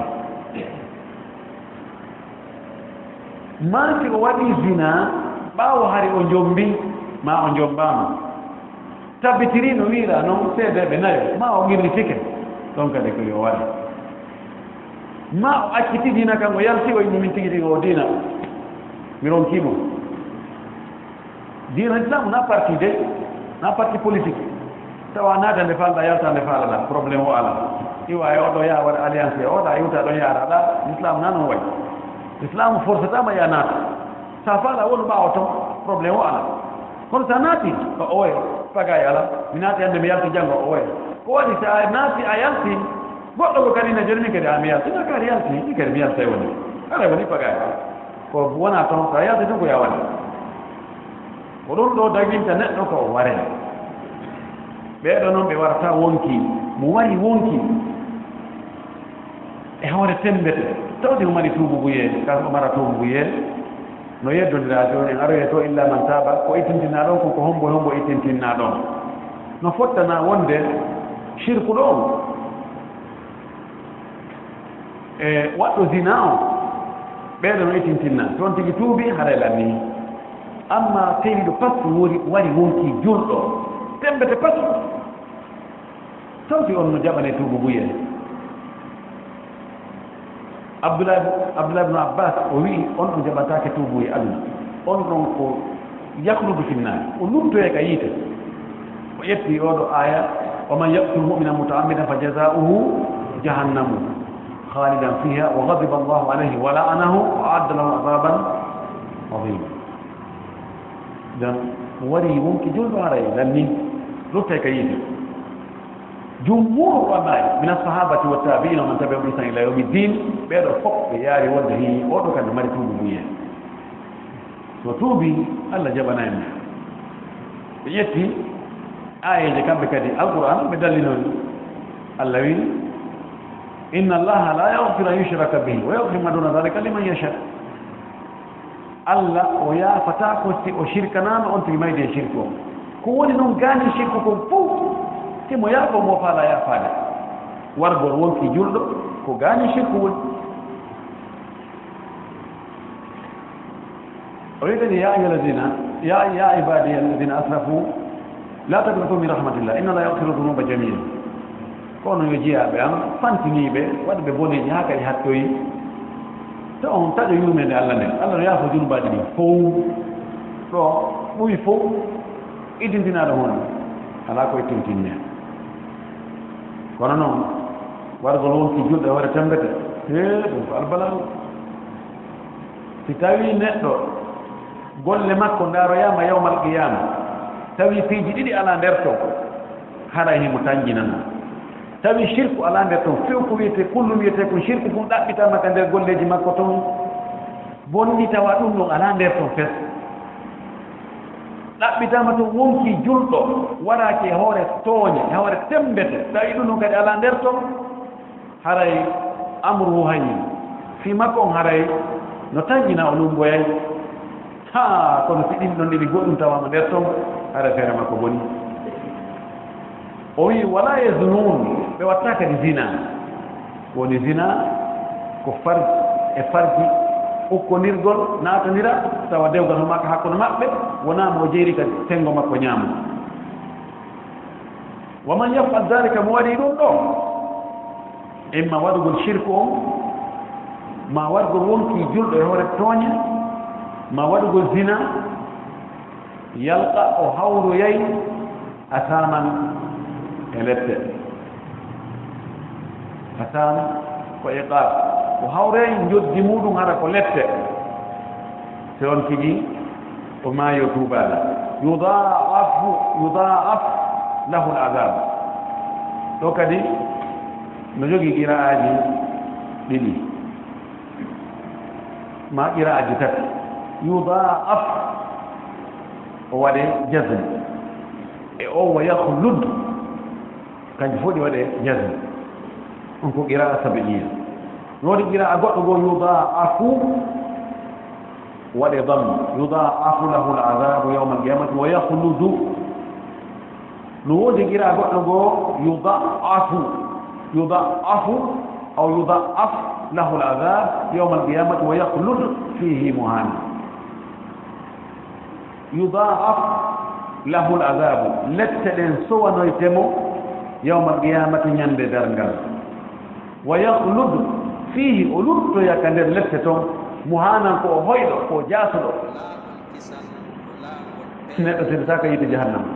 maki o waɗi zina ɓaawo hari o jombi ma o jombama tabbitiri no wiira noon seedeɓe nayo ma o girlitike ɗon kadi ko yo waɗe ma o acciti dina kan o yalti o yimmin tigi tigi o dina mi ronkimo dina islam na parti de na parti politique tawa naata nde falɗa yalta nde faalaɗa probléme o ala iwa e oɗo yaa waɗa alliance e oɗa yewta ɗon yaaraɗa l'islam nanon wayi l'islam forcetama ya naata sa faala wonu ɓaawo ton probléme o ala kono sa naati ko owoy pagay ala mi naati hannde mi yalti janngo owoy ko waɗi sa naati a yalti goɗɗo ko kadi ne joni min kadi mi yalti ina kadi yalti min kadi mi yalta e woni ala woni pagay ko wona toon sa yalti ton ko yawaɗe ko ɗum ɗo daginta neɗɗo ko ware ɓeeɗo noon ɓe warata wonki mo wari wonki e hoore tembete tawde mo mari tuubugu yeede ka o mara tuubugu yeede no yeddodira joni en aroye to illa man taba ko ittintinna ɗon ko hombo hombo ittintinna ɗon no fottana wonde shirku ɗo on e waɗɗo zina o ɓeeɗo no ittintinna toon tigi tuubi haray lanni amma tawiɗo pasque wari wonki julɗo tembete pasque tawti on no jaɓane tuubugu yeede abdoullah ibn abbas o wi on ɗon jaɓatake tuubu e aduna on ɗon ko yakludu finnani o luttoye ka yiite o ƴetti oɗo aya oman yaqtul mu'mina mutaammidan fa jazauhu jahannamu khalidan fiha wa ghadiba allahu alayhi wa la'anahu wa adda lahu azaban azima dan wari wonki julɗo haray lanni lutte ka yiite jumhur ulama min as-sahabati wa tabi'in man tabi'ahum bi ihsan ila yawmi din ɓeeɗo fof ɓe yaari wonde hi oɗo kadi mari tuubu buye so tuubi Allah jaɓana en ɓe ƴetti ayeje kamɓe kadi alquran ɓe dallinoni Allah wi inna allaha la yaghfiru an yushraka bihi wa yaghfiru ma duna dhalika liman yasha Allah o yaafata ko si o shirkanama on tigi mayde e shirku o ko woni noon gaani shirku kon fof timo yaafo mo faala yaafaade wargol wonki julɗo ko gaani shirku woni o wi kadi ya ayuha alladina ya ibadiya alladina asrafu la taqnatu min rahmatillah inna la yaghfiru dhunuba jami'a kono yo jeyaaɓe am fantiniiɓe waɗɓe boneji haa kadi hattoyi to on taƴo yurmede Allah nden Allah no yaafo junubaji ɗi fof ɗo ɓuyi fof idintinaɗo hono alaa koye tintinne kono noon wargol wonki julɗo e hoore tembete ɗum ko albalal si tawi neɗɗo golle makko ndaaroyama yawmal qiyama tawi piiji ɗiɗi ala nder ton haɗa himo tanjinana tawi shirku ala nder ton few ko wiyete kullu wiyete ko shirku fum ɗaɓɓitama ka nder golleji makko ton bonni tawa ɗum ɗon ala nder ton fes ɗaɓɓitama to wonki julɗo waraki e hoore tooñe e hoore tembete tawi ɗum ɗon kadi ala nder ton haray amruhu hayni fi makko on haray no tanjina o lumboyay ha kono si ɗin ɗon ɗiɗi goɗɗum tawama nder ton hara feere makko boni o wi wala yazunun ɓe watta kadi zina woni zina ko farji e farji ukkonirgol naatondira tawa dewgal ho makko hakkude maɓɓe wonama o jeeri kadi sengo makko ñaamo wa man yafal dalika mo waɗi ɗum ɗo imma waɗugol shirku on ma waɗugol wonki julɗo e hoore tooña ma waɗugol zina yalqa o hawroyay a taman e lette a tan ko iqab o hawroyay joddi muɗum hara ko lette se on tigi o maayo tuubaala yudaaf lahu l adab ɗo kadi no jogii qira'aji ɗiɗi ma qira'aji tati yudaaf o waɗe jasm e o wa yahlud kanji fof ɗi waɗe jasm on ko qira'a sabi'iyya woodi qira'a goɗɗo goo yudaafu waɗe dam yudaafu lahu l adabu yawma alqiyamati wa yahludu no woodi qira'a goɗɗo goo yudaafu aw yudaaf lahu l adab yawma alqiyamati wa yahlud fihi muhana yudaaf lahu l adabu lette ɗen sowanoytemo yawma alqiyamati ñande darngal wa yahlud fihi o luttoya ka nder lette toon muhanan ko o hoyɗo ko jaasuɗo neɗɗo tedata ka yite jahannama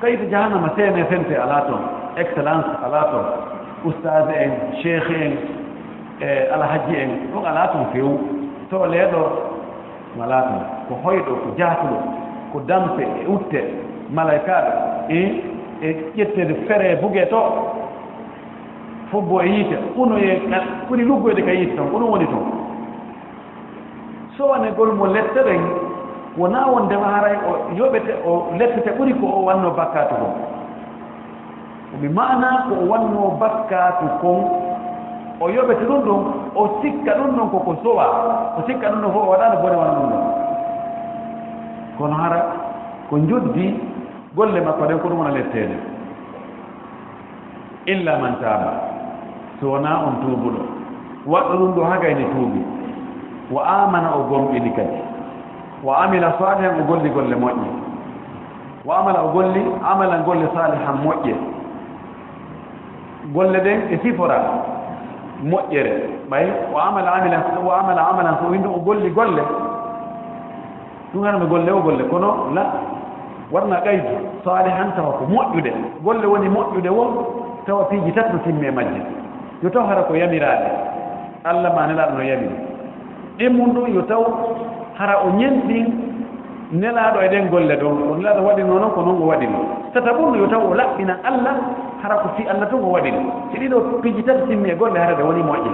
ka yite jahannama sene fente ala toon excellence ala toon ustade en cheikhe en e alhaji en ɗum ala toon fewu to leeɗo wala toon ko hoyɗo ko jaasuɗo ko dampe e utte malaikaɗo e ƴettede fere bugue to fobbo e yiite unoye ɓuri luggoyde ka yiite toon ko ɗum woni toon sowanegol mo lette ɗen wona wondema haray o yoɓete o lettete ɓuri ko o wanno bakkatu kon mi mana ko o wanno bakkatu kon o yoɓete ɗum ɗon o sikka ɗum ɗon koko sowa o sikka ɗum ɗon fof o waɗano bone wana ɗum ɗon kono hara ko joddi golle makko ɗen ko ɗum wona lettede illa man taba so wona on tuubuɗo waɗɗo ɗum ɗo hagayni tuubi wa amana o gomɗini kadi wa amila salihan o golli golle moƴƴe wa amala o golli amalan golle salihan moƴƴe golle ɗen e sifora moƴƴere ɓay wa amala amalan so windi o golli golle ɗum hanami golle o golle kono la warna ƙaydu salihan tawa ko moƴƴude golle woni moƴƴude won tawa piiji tati no timmi e majje yo taw hara ko yamirade allah ma nelaɗo no yamiri ɗimmum ɗum yo taw hara o ñentin nelaɗo e ɗen golle ɗon o nelaɗo waɗino noon ko noon o waɗino tata ɓurno yo taw o laɓɓina allah hara ko fi allah tun o waɗino si ɗiɗo piiji tati timmi e golle hara ɗe woni moƴƴe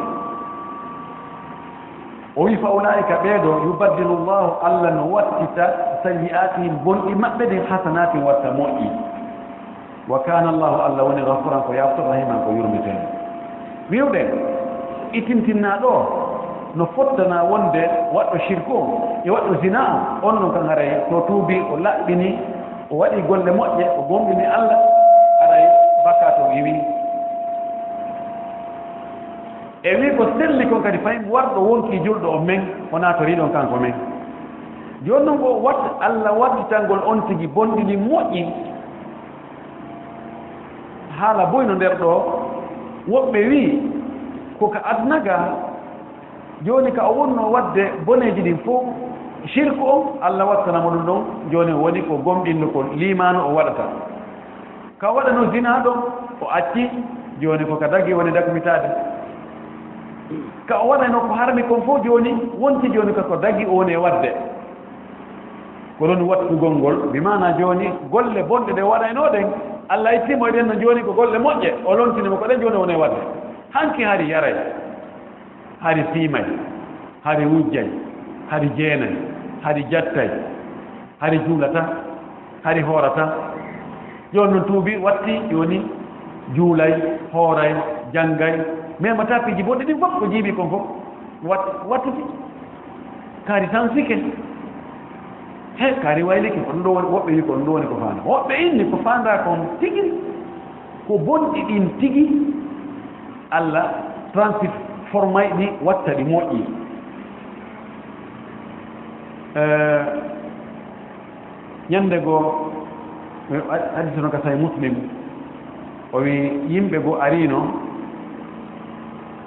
o wi fa ulaika ɓeeɗo yubaddilu llahu allah no wattita sayi'atihim bonɗi maɓɓe ɗin hasanatin watta moƴƴi wa kana allahu allah woni gafuran ko yafto rahiman ko yurmiteno wiwɗen itintinna ɗo no fottana wonde waɗɗo shirku o e waɗɗo zina o on noon kan haray to tuubi o laɓɓini o waɗi golle moƴƴe o gomɗini allah aɗay bakka to yiwi e wi ko selli kon kadi fayi warɗo wonki julɗo o men o natoriɗon kanko men joni noon ko wat allah wadditangol on tigi bonɗini moƴƴi haala boyno nder ɗo woɓɓe wi koka adnaga joni ka o wonno wadde boneji ɗin fof shirku on allah wattanamo ɗum ɗon joni woni ko gomɗinno ko limano o waɗata ka waɗano zina ɗon o acci joni koka dagi woni dagmitade ka o waɗano ko harmi kon fof joni wonti joni kako dagi o woni e wadde ko ɗon wattugol ngol bimana joni golle bonɗe ɗe waɗaynoɗen allah ittimo eɗen no joni ko golle moƴƴe o lontinimo ko ɗen joni woni e wadde hanki hari yaray hari siimay hari wujjay hari jeenay hari jattay hari juulata hari hoorata joni noon tuubi watti joni juulay hooray janggay memata piiji bonɗi ɗin fof ko jiiɓi kon fof wattuti kaari tan sike he kaari wayliki ko ɗum ɗo woni woɓɓe wi ko ɗum ɗo woni ko faanda woɓɓe inni ko faanda kon tigi ko bonɗi ɗin tigi allah transformay ɗi watta ɗi moƴƴi ñande goo hadisino ka say muslim o wi yimɓe goo arino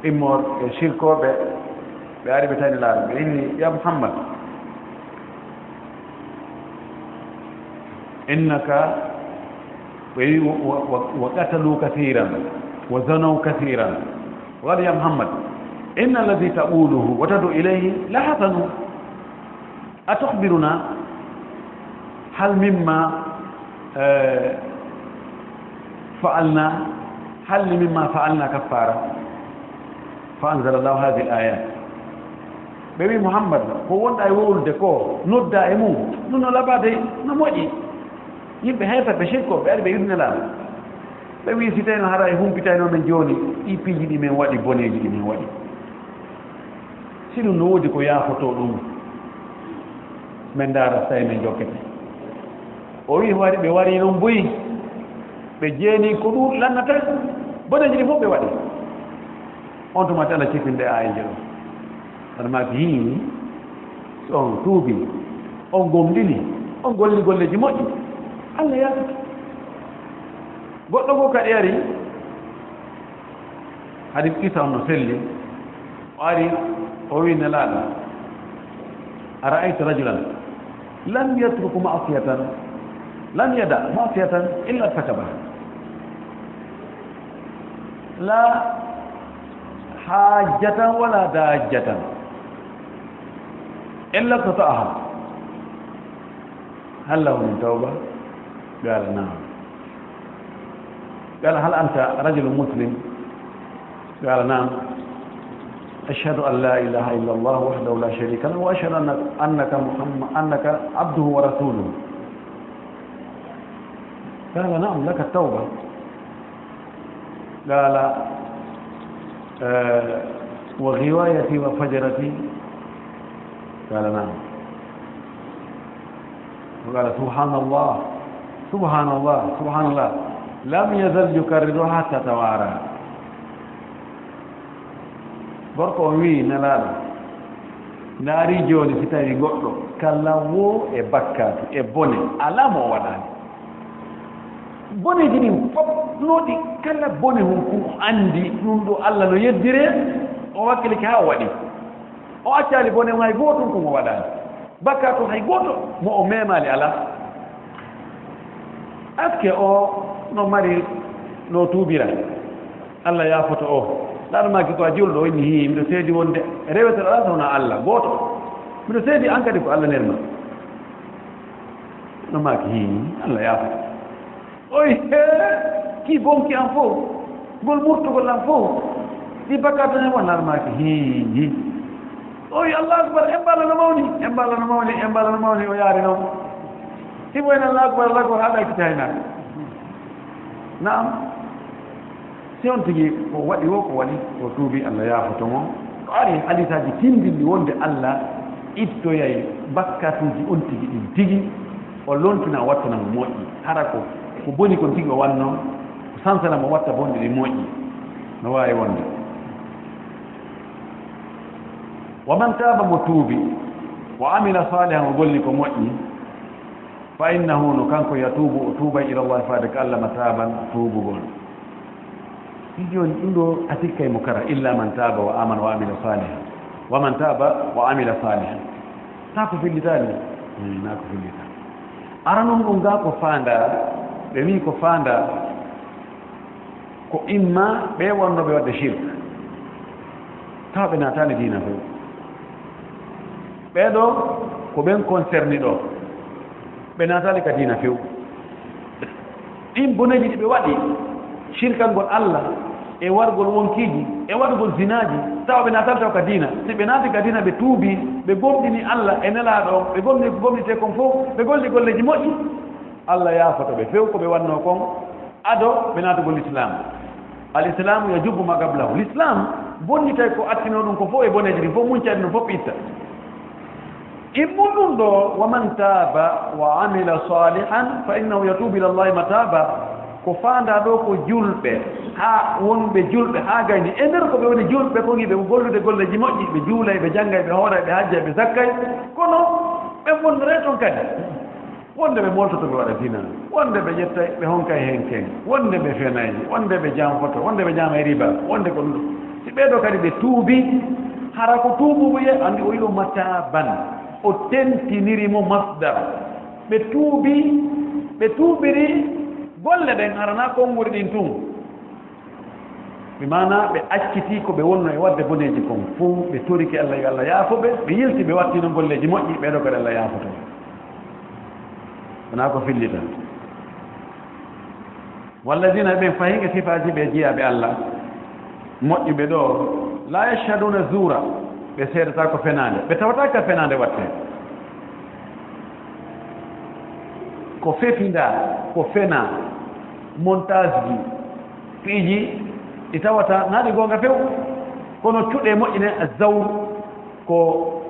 immor e shirkoɓe ɓe ari ɓe tani laaɗo ɓe inni ya Muhammad innaka ɓe wi wa qatalu kathiran wa zanaw kathiran wala ya Muhammad inna alladhi taquluhu wa tadu ilayhi la hasanu atukhbiruna hal mimma fa'alna hal mimma fa'alna kaffara fa anzala Allah hadhihi al-ayat bebi Muhammad ko wonda e wowlde ko nodda e mum nuno labade no moƴƴi yimɓe heefa ɓe shirko ɓe ari ɓe yurnelama ɓe wi si tawi no hara e humpitayno men joni ɗi piiji ɗi men waɗi boneji ɗi men waɗi si ɗum no woodi ko yaafoto ɗum men ndaara tawi men jokkete o wi wari ɓe wari noon boyi ɓe jeeni ko ɗum lannata boneji ɗi fof ɓe waɗi on tumati Allah cifinde ayeje ɗo aɗa maki hi so on tuubi on gomɗini on golli golleji moƴƴi Allah yaafata goɗɗo fof kadi ari hadi qisa on no selli o ari o wi nelaaɗo a ra'aytu rajulan lam yatruku ma'siyatan lam yada ma'siyatan illa irtakabaha la hajjatan wala dajjatan illa qata'aha hal lahu min tawba قال نعم قال هل أنت رجل مسلم قال نعم أشهد أن لا إله إلا الله وحده لا شريك له وأشهد أنك عبده ورسوله قال نعم لك التوبة قال وغوايتي وفجرتي قال نعم وقال سبحان الله سبحان الله سبحان الله لم يزل يكررها حتى توارى gorko wi nelaɗo naari joni si tawi goɗɗo kala wo e bakkatu e bone alamo o waɗani boneji ɗin fof noɗi kala bone hon kum o andi ɗum ɗo Allah no yeddire o wakkilike ha o waɗi o accali bone hay goto kum o waɗani bakkatu hay goto mo o memali ala aske o no mari no tuubira Allah yaafoto o ɗaɗo maki ko a julɗo inni hi miɗo seedi wonde rewetere ala tawna Allah gooto miɗo seedi an kadi ko Allah nerma no maki hi Allah yaafoto oy he ki bonki an fof ngol murtugol an fof ɗi bakkatone won ɗaɗo maki hi oy Allah akbar embala no mawni embala no mawni embala no mawni o yaari noon himo en Allah akbar Allah akbar haɗa kitaynaɗe naam si on tigi ko waɗi o ko waɗi o tuubi Allah yaafoto mo o ari hadisaji tindinɗi wonde Allah ittoyay bakkatuji on tigi ɗin tigi o lontina wattana mo moƴƴi hara ko boni kon tigi o wanno ko sansana mo watta bonɗe ɗi moƴƴi no wawi wonde wa man taba mo tuubi wa amila salihan o golli ko moƴƴi fa innahu no kanko yatubu o tuuba ila Allah faade ko Allah mataban tuubugol joni ɗum ɗo a sikkay mo kara illa man taba wa amana wa amila salihan wa man taba wa amila salihan ta ko fillitani na ko fillita ara noon ɗum ga ko fanda ɓe wi ko fanda ko imma ɓe wonnoɓe wadde shirk taw ɓe natani dina few ɓeɗo ko ɓen concerni ɗo ɓe natali ka dina few ɗin boneji ɗi ɓe waɗi shirkangol Allah e wargol wonkiji e waɗugol zinaji tawa ɓe natali taw ka dina si ɓe naati ka dina ɓe tuubi ɓe gomɗini Allah e nelaɗo ɓe gomnite kon fof ɓe golli golleji moƴƴi Allah yaafoto ɓe few ko ɓe wanno kon ado ɓe naatugol l'islam al islamu yajubu ma qablahu l'islam bonnitay ko attino ɗum ko fof e boneji ɗin fof muncadi ɗum fof itta immun ɗum ɗo wa man taba wa amila salihan fa innahu yatubu ila allahi mataba ko fanda ɗo ko julɓe ha wonɓe julɓe ha gayni e nder ko ɓe woni julɓe ko giɓe gollude golleji moƴƴi ɓe juulay ɓe janggay ɓe hooray ɓe hajjay ɓe zakkay kono ɓe bonnore toon kadi wonde ɓe moltoto ɓe waɗa dina wonde ɓe ƴettay ɓe honkay hen ken wonde ɓe fenayi wonde ɓe jamfoto wonde ɓe ñamay riba wonde ko ɗum ɗo si ɓeeɗo kadi ɓe tuubi hara ko tuubugo ye andi o yiɗo mataban o tentinirimo masdar ɓe tuubiri golle ɗen harana konnguri ɗin tun mi mana ɓe acciti ko ɓe wonno e wadde boneji kon fuu ɓe toriki allah yo allah yaafoɓe ɓe yilti ɓe wattino golleji moƴƴi ɓeɗo kadi allah yaafoto wona ko fillita walladina ɓen fahinge sifaji ɓe jeeyaɓe allah moƴƴuɓe ɗo la yashhaduna zura ɓe seedata ko fenade ɓe tawata ka fenade watte ko fefinda ko fena montage ji piiji ɗi tawata naaɗi gonga few kono cuɗe moƴƴine zawr ko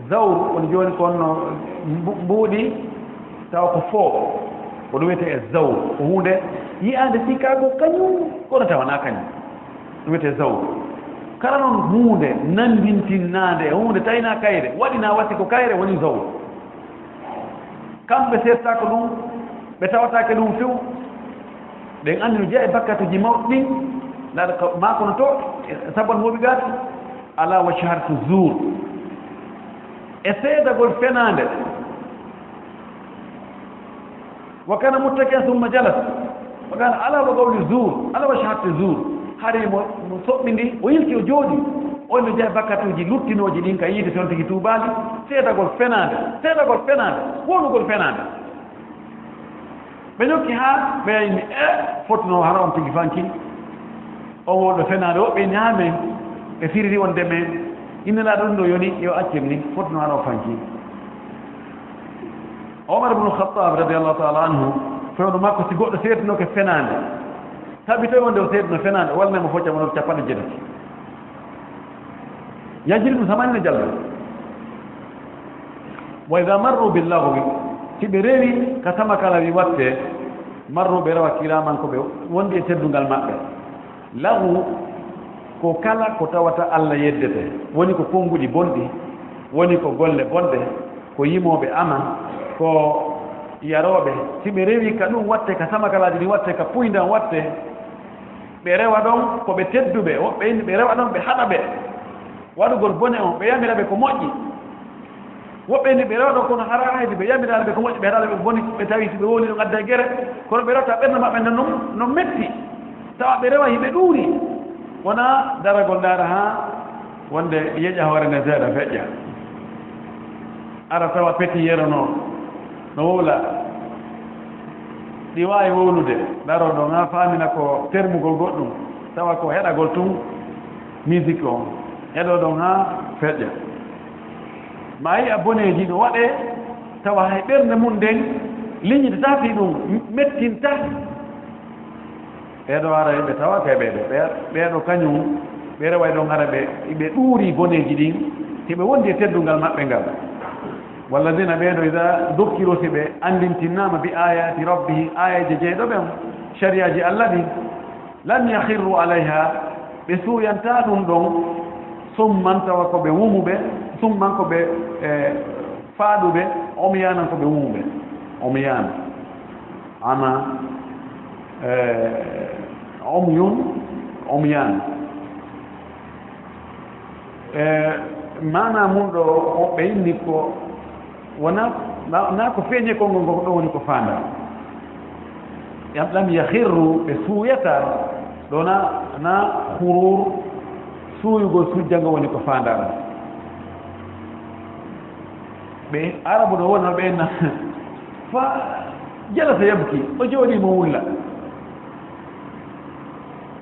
zawr woni joni konno mbuuɗi tawa ko foo ko ɗum wiyete e zawr ko hunde yiyande sikago kañum kono tawana kañum ɗum wiyete zawr kala noon hunde nandintinnade hunde tawina kayre waɗina watti ko kayre woni zawr kamɓe seettata ko ɗum ɓe tawatake ɗum few ɗen anndi no jeeya e bakkatuji mawɗi ɗin ndaɗa makono to sabon moɓi gati ala wa shahartu zour e seedagol fenande wa kana muttaki'an summa jalas wa kana ala wa qawli zour ala wa shahartu zour hari mo soɓɓi ndi o yilti o jooɗi on no jeeya bakkatuji luttinoji ɗin ka yiide toon tigi tuubali seedagol fenande wonugol fenande ɓe ñokki haa ɓe yayni fotno hara on tigi fanki on wonɗo fenade woɓɓe ñaamen ɓe firiri on demen innelaaɗo ɗum ɗo yoni yo accir ni fotno hara o fanki omar ibnu khattab radiallahu taala anhu fewno makko si goɗɗo seedinoke fenade taɓi tawi wonde o seedino fenade walnemo foccamo capanɗe jeɗati yajiri ɗum samanino jallo wa ida marru billahwi si ɓe rewi ka sama kala wi watte marruɓe rewa kiramanko ɓe wondi e teddungal maɓɓe lahu ko kala ko tawata allah yeddete woni ko konnguɗi bonɗi woni ko golle bonɗe ko yimoɓe ama ko yaroɓe si ɓe rewi ka ɗum watte ka sama kalaji ɗi watte ka puydan watte ɓe rewa ɗon ko ɓe tedduɓe woɓɓe indi ɓe rewa ɗon ɓe haɗa ɓe waɗugol bone on ɓe yamira ɓe ko moƴƴi woɓɓe ni ɓe rewɗo kono hara hayde ɓe yamirade ɓe ko moƴƴi ɓe haɗaɗe ɓe boni ɓe tawi si ɓe woni ɗo gadda gere kono ɓe rewta ɓernde maɓɓe no metti tawa ɓe rewa hiɓe ɗuuri wona daragol ndaara ha wonde yeƴa hoore nde seeɗa feƴƴa ara tawa peti yero no wowla ɗi wawi wowlude daro ɗo ha famina ko termugol goɗɗum tawa ko heɗagol tun musique o heɗo ɗon ha feƴƴa ma yi a boneji no waɗe tawa hay ɓernde mum nden liñide tafi ɗum mettinta ɓeɗo ara ɓe tawaka e ɓeɗo kañum ɓe rewa ɗon ara ɓe ɗuuri boneji ɗin si ɓe wondi e teddungal maɓɓe ngal walladina ɓeɗo ida dukkiro si ɓe andintinnama bi ayati rabbihi ayaji jeeɗo ɓen shariaji allah ɗin lam yahirru alayha ɓe suuyanta ɗum ɗon summan tawa ko ɓe wumuɓe summan ko ɓe faaɗuɓe omyanan ko ɓe wumuɓe omyana ama omyan mana mum ɗo ɓe inni ko wona na ko feeñe konngol ngo ɗo woni ko faanda lam yahirru ɓe suuyata ɗo na hurur suuyugol sujjango woni ko faandara ɓe arabu ɗo wonno ɓenna fa jalata yabki o jooɗimo wulla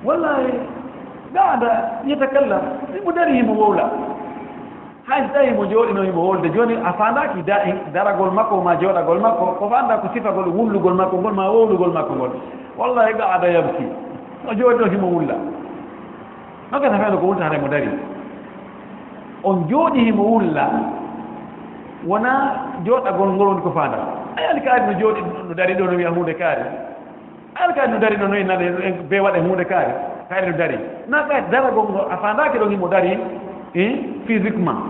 wallahi gaada yetakallam imo dari himo wowla hay so tawi mo jooɗino himo wolde joni a faandaki daragol makko ma jooɗagol makko ko faanda ko sifagol wullugol makko ngol ma wowlugol makko ngol wallahi gaada yabki o jooɗino himo wulla non gata fayno ko wultata mo dari on jooɗi himo wulla wona jooɗagol ngol woni ko faanda ay alkaari no jooɗi no dari ɗo no wiya hunde kaari alkaari no dari ɗo no nade be waɗe hunde kaari kaari no dari na kaari daragol ngo a faandaki ɗon himo dari physiquement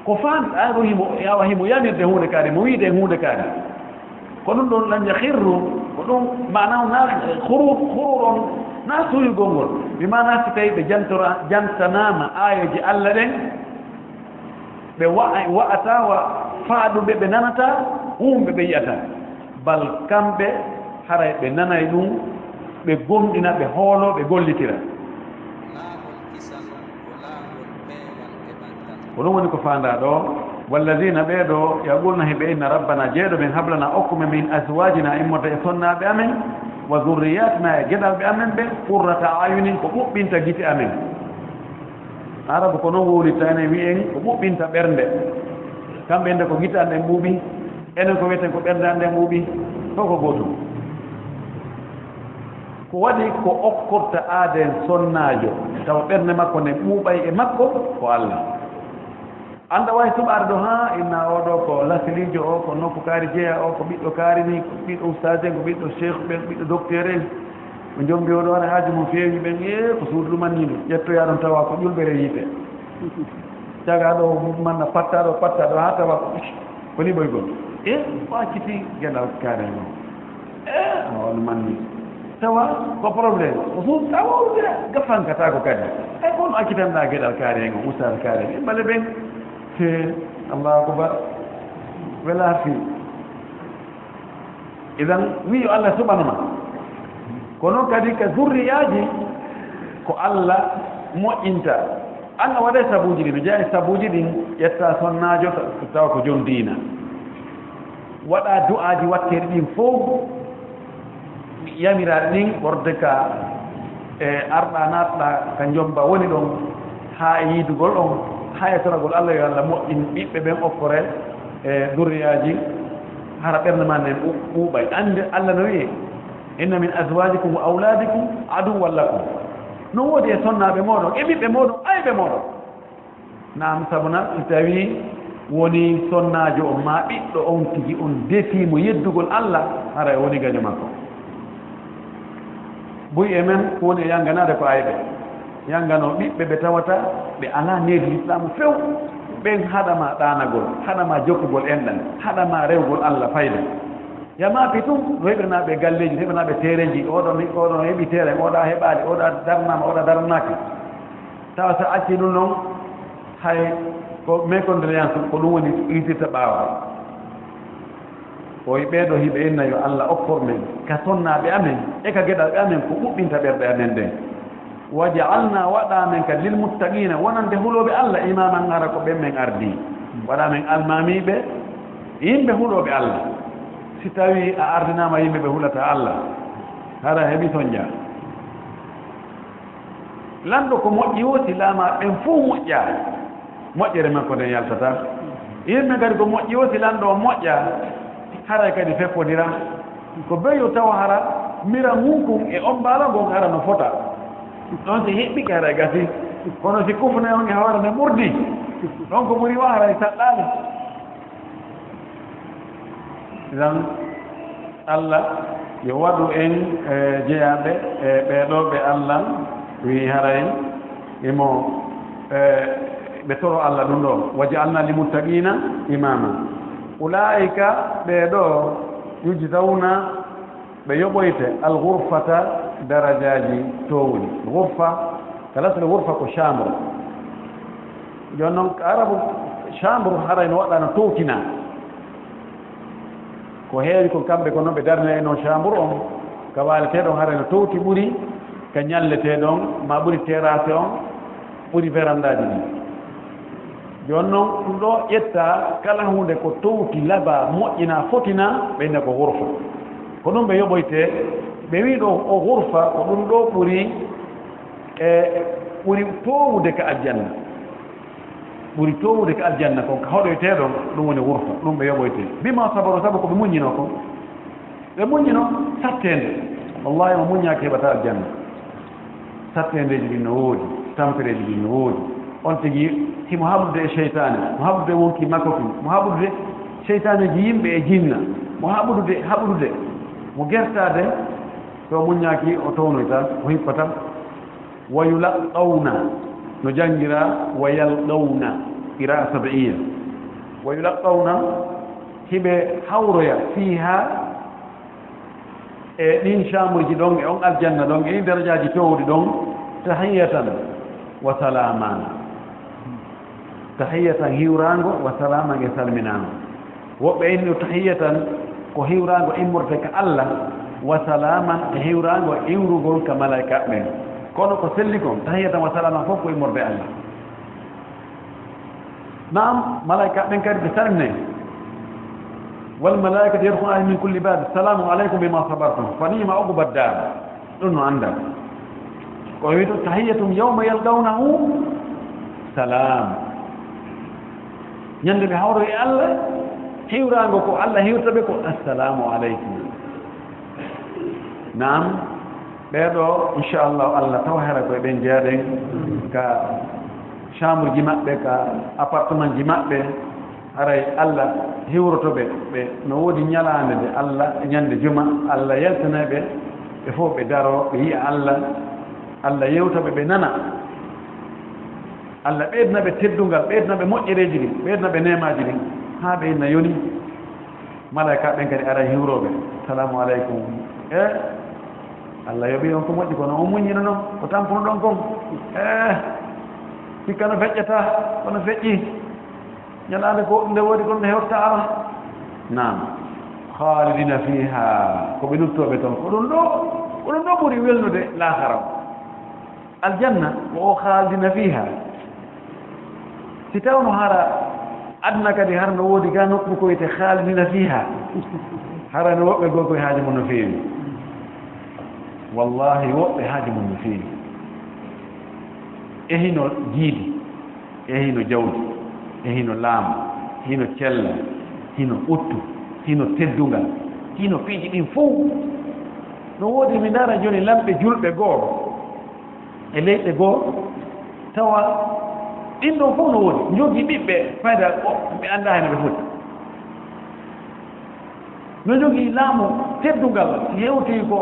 ko faanda ɗo himo yawa himo yamirde hunde kaari mo wiide hunde kaari ko ɗum ɗon lam yahirru ko ɗum mana na hurur on na suyu gongol bi mana si tay be jantanama ayaji Allah den be wa'ata wa faadu be nanata umbe be yata bal kambe haray be nanay dum be gondina be holo be gollitira wono woni ko fanda do walladina beedo yaquluna hibe inna rabbana jeedo min hablana okuma min azwajina imma sonna be amen wa dhurriyyatina gedal be amen be qurrata ayunin ko bubbinta giti amen arabu ko non woli tane wi en ko bubbinta bernde kambe nde ko gitande mbuubi enen ko weten ko berdande mbuubi to ko goto ko wadi ko okkorta aaden sonnaajo taw bernde makko ne buubay e makko ko Allah anda way subar do ha inna odo ko lasilijo o ko nokku kaari jeya o ko biddo kaari ni ko biddo ustade ko biddo cheikh ben biddo docteur en mo jombi odo wara haaji mo feewi ben ko suudu manni jetto ya don tawa ko julbere yite taga do manna patta do ha tawa ko ni boy gon wacciti gendal kaare no on manni tawa ko problème ko suudu tawa dira gafan kata ko kadi ay kon akitan da gedal kaare ngo usar kaare bale ben Allah akbar wala fi idan wi Allah subhanahu kono kadi ka zurriyaji ko Allah mo inta Allah wada sabuji din jaay sabuji din yetta sonnajo taw ko jondina wada du'aji watter din fo yamira din wordeka arda natla kan jomba woni don ha yidugol on hayatoragol Allah yo Allah moƴƴin ɓiɓɓe ɓen okkore e durriyaji hara ɓernde ma nen ɓuuɓay ande Allah no wiye inna min azwajikum wa auladikum aduwwan lakum no woodi e sonnaɓe moɗon e ɓiɓɓe moɗon ayɓe moɗon nam sabuna si tawi woni sonnajo on ma ɓiɗɗo on tigi on defimo yeddugol Allah hara woni gaño makko buy e men ko woni e yanganade ko ayɓe yangano ɓiɓɓe ɓe tawata ɓe ala needi l'islam few ɓen haɗama ɗanagol haɗama jokkugol enɗan haɗama rewgol Allah fayda yamapi tum no heɓirnaɓe galleji heɓirnaɓe tereji oɗon heɓi tere oɗa heɓali oɗa darnama oɗa darnaki tawa so acci ɗum noon hay ko mécondoléance ko ɗum woni irtirta ɓawa oye ɓeeɗo hiɓe inna yo Allah okfor men ka sonnaɓe amen e ka geɗalɓe amen ko ɓuɓɓinta ɓerɗe amen nden waja'alna waɗamen ka lil muttaqina wonande huloɓe Allah imaman ngara ko ɓen men ardi waɗamen almamiɓe yimɓe huloɓe Allah si tawi a ardinama yimɓe ɓe hulata Allah hara heɓi soñja lanɗo ko moƴƴi woti lama ɓen fof moƴƴa moƴƴere men ko nden yaltata yimɓe kadi ko moƴƴi woti lanɗo o moƴƴa haray kadi feppodira ko beyo taw hara mira munkum e on mbala gon hara no fota ɗon si heɓɓi ke haray gasi kono si kufne on e hawara nde ɓurdi ɗon ko ɓuri wa haray saɗɗali idan Allah yo waɗu en jeyaɓe e ɓeɗo ɓe Allah wi haray imo ɓe toro Allah ɗum ɗo waja'alna li muttaqina imama ulaika ɓeɗo yujzawna ɓe yoɓoyte alghurfata darajaji towni ghurfa kalasle ghurfa ko chambre jon noon arabu chambre haray no waɗano towtina ko heewi ko kamɓe ko noon ɓe darne e noon chambre on ka waaleteɗon haray no towti ɓuri ka ñalleteɗon ma ɓuri terrasse on ɓuri vérandaji ɗi jon noon ɗum ɗo ƴetta kala hunde ko towti laba moƴƴina fotina ɓeyne ko ghurfa ko ɗum ɓe yoɓoyte ɓe wi ɗo o ghurfa ko ɗum ɗo ɓuri towude ka aljanna ɓuri towude ka aljanna kon ka hoɗoyteɗon ɗum woni ghurfa ɗum ɓe yoɓoyte bima sabaru sabu ko ɓe muññino kon ɓe muññino sattende wallahi mo muññaki heɓata aljanna sattendeji ɗin no woodi tampereji ɗin no woodi on tigi himo haɓrude e cheytane mo haɓrude wonki makko ki mo haɓrude cheytaneji yimɓe e jinna mo haɓrude mo gertade to muññaki o townoyta o hippata wa yulaqawna no jangira wa yalqawna qira'a sab'iyya wa yulaqawna hiɓe hawroya fiha e ɗin chambre ji ɗon e on aljanna ɗon e ɗin darajaji towɗi ɗon tahiyatan wa salaman tahiyatan hiwrango wa salaman e salminango woɓɓe inni tahiyatan ko hiwrango immorde ka Allah wa salaman e hiwrango iwrugol ka malaika ɓen kono ko selli kon tahiyatan wa salaman fof ko immorde Allah naam malaika ɓen kadi ɓe salmine والملائكة يدخلون من كل باب السلام عليكم بما صبرتم فنعم عقبى الدار إنه عندك ويقول تحية يوم يلقونه سلام يندب حوره الله حيورانكو الله حيورتبكو السلام عليكم نعم بيدو إن شاء الله الله توهرك بين جارين كا شامر جماع بك أبارتمان جماع بك haray Allah hiwrotoɓe ɓe no woodi ñalaande de Allah ñande juma Allah yaltanaɓe ɓe fof ɓe daro ɓe yiya Allah yewtaɓe ɓe nana Allah ɓeydanaɓe teddungal ɓeydanaɓe moƴƴereji ɗin ɓeydanaɓe nemaji ɗin haa ɓe inna yoni malaika ɓen kadi ara hiwroɓe salamu aleykum Allah yoɓi on ko moƴƴi kono on muñino noon ko tampuno ɗon kon hikka no feƴƴata kono feƴƴi ñalaande ko nde woodi kon nde hewta ala nam khalidina fiha ko ɓe luttoɓe toon ko ɗum ɗo ɓuri welnude lahara aljanna ko o khalidina fiha si tawno hara adna kadi har no woodi ga nokku ko wiyete khalidina fiha hara no woɓɓe goo koye haaji mum no feewi wallahi woɓɓe haaji mum no feewi e hino jiidi e hino jawdi e hino laamu hino cella hino uttu hino teddungal hino piiji ɗin fof no woodi mi ndara joni lamɓe julɓe goo e leyɗe goo tawa ɗin ɗon fof no woodi jogii ɓiɓɓe fayda ɓe annda hene ɓe foti no jogii laamu teddungal yewtii ko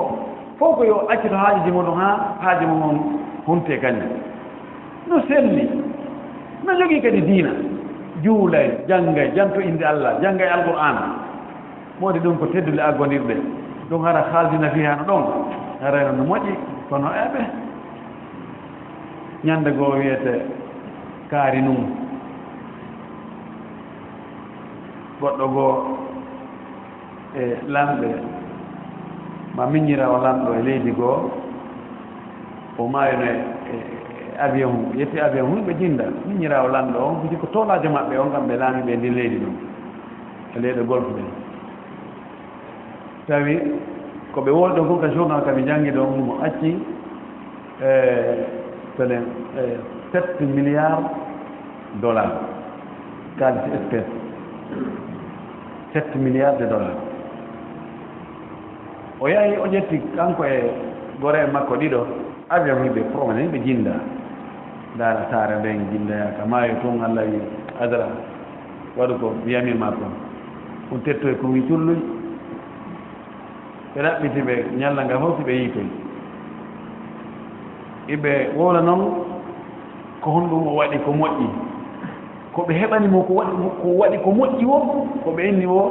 fof ko yo accito haajiji muɗum haa haaji mum hunte kañum no selli no jogii kadi diina juulay janngay janto inde Allah janngay alqur'ana moodi ɗum ko teddude aggondirɗe ɗum hara haaldina fiha no ɗon harayno no moƴƴi kono eɓe ñande goo wiyete kaari num goɗɗo goo e lamɓe ma miññirawo lamɗo e leydi goo o maayono avion yetti avion humɓe jinda miññirawo lanɗo on ko jikko toolajo maɓɓe on kam ɓe laami ɓe ndi leydi ɗum e leyɗe golfe ɗen tawi ko ɓe woli ɗon kon ka journal kami janngi ɗon mo acci telen 7 milliards dollars kalisi espèce 7 milliards de dollars o yahi o ƴetti kanko e gore makko ɗiɗo avion hiɓe promene ɓe jinda daara saare nden jinda ka maayo toon Allah wi adara waɗu ko wiyamima kon on tettoy ko wi tulluy ɓe ɗaɓɓiti ɓe ñalla nga fof si ɓe yiitoy iɓe wowla noon ko honɗum o waɗi ko moƴƴi ko ɓe heɓanimo ko waɗi ko moƴƴi wo ko ɓe inni wo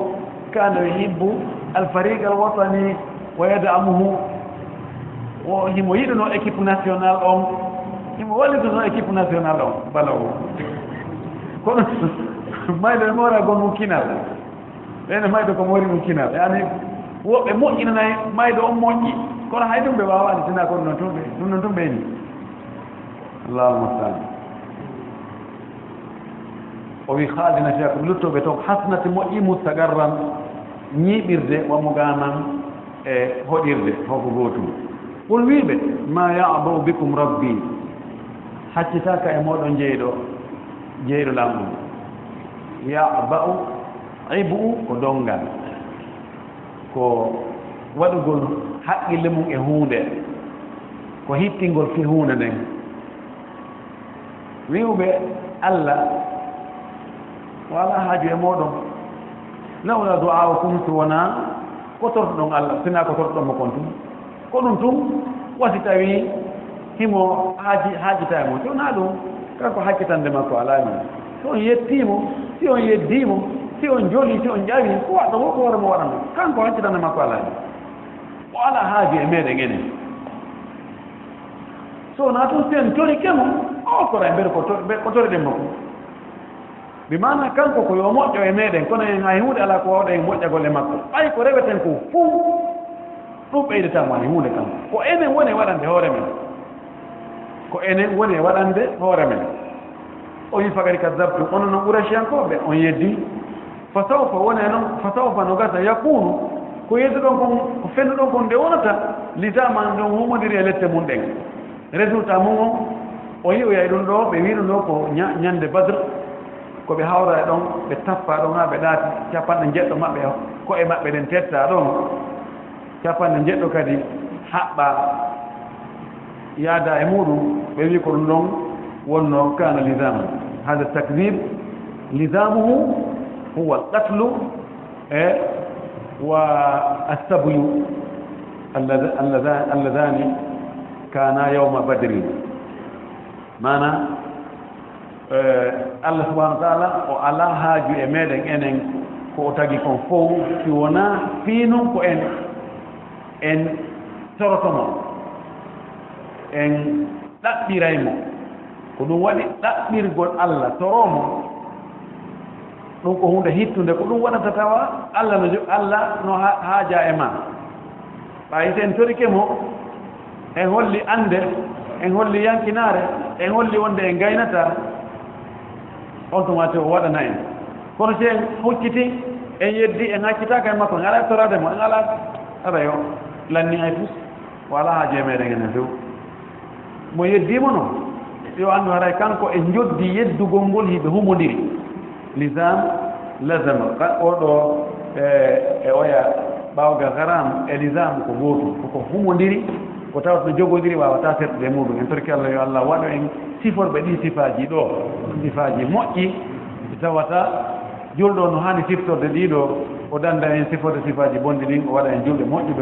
kana yuhibbu alfariq alwatani wa yad'amuhu o himo yiɗuno équipe national on himo wallituno équipe national on bala o kono mayde ɓe moora gon mum kinal ɓene mayde ko moori mum kinal yani woɓɓe moƴƴinanayi mayde on moƴƴi kono hay ɗum ɓe wawani sina kono noon tumɓe ɗum noon tum ɓeyni allahuma salli o wi haaldina fiya ko luttoɓe toon hasnati moƴƴi mustagarran ñiiɓirde wammo ganan e hoɗirde hoko gootum qul wiiɓe ma ya'ba'u bikum rabbi haccitaka e moɗon jeyɗo lamɗum ya'ba'u ibu ko dongal ko waɗugol haqqille mum e huunde ko hittingol fi huunde nden wiwɓe Allah wala haaju e moɗon lawla du'a'ukum to wona kotorɗon Allah sina kotorɗonmo kon tum ko ɗum tum wasi tawi himo haajita e mo si wona ɗum kanko hakkitande makko alaani si on yettimo si on yeddimo si on joli si on ƴawi ko waɗɗo wo ko hoore mo waɗano kanko hakkitande makko alaani o ala haaju e meɗen enen so na tun sen tori kemo o kora mbeɗa ko tori ɗen makko bi mana kanko ko yo moƴƴo e meɗen kono en hay hunde ala ko wawɗa en moƴƴagol e makko ɓay ko reweten ko fuu ɗum ɓeydetamo hay hunde kanko ko enen woni e waɗande hoore men ko enen woni e waɗande hoore men o wi fagari kadabtu ono noon ɓurasiyankoɓe on yeddi fa sawfa woni noon fa sawfa no gasa yakunu ko yeddu ɗon kon ko fendu ɗon kon nde wonata litama ɗon humodiri e lette mum ɗen résultat mum on o yi'oyay ɗum ɗo ɓe wi ɗum ɗo ko ñande badre ko ɓe hawra e ɗon ɓe tappa ɗon ha ɓe ɗaati capanɗe jeɗɗo maɓɓe ko'e maɓɓe ɗen tetta ɗon capanɗe jeɗɗo kadi haɓɓa yaada e muɗum ɓe wi ko ɗum ɗon wonno kana lisama hada takdib lisamuhu huwa alqatlu e wa assabuyu alladani kana yawma badrin mana Allah subhanahu wa ta'ala o ala haaju e meɗen enen ko o tagi kon fof si wona fiinum ko en torotomo en ɗaɓɓiraymo ko ɗum waɗi ɗaɓɓirgol Allah toromo ɗum ko hunde hittunde ko ɗum waɗata tawa Allah no haaja e ma ɓayi so en torike mo en holli ande en holli yankinare en holli wonde en gaynata on tumate o waɗana en kono si en hucciti en yeddi en haccitaka e makko en ala torade mo en ala aɗa yo lanni hay tous wala haaje meɗen enen few mo yeddimo noon yo andu haray kanko e joddi yeddugol ngol hiɓe humodiri lisam lazama oɗo e oya ɓawgal haram e lisam ko gotum koko humodiri ko tawat no jogodiri wawata serɗude e muɗum en torki Allah yo Allah waɗo en siforɓe ɗi sifaji ɗo sifaji moƴƴi tawata julɗo no hani siftorde ɗiɗo o danda en siforde sifaji bonɗi ɗin o waɗa en julɗe moƴƴuɓe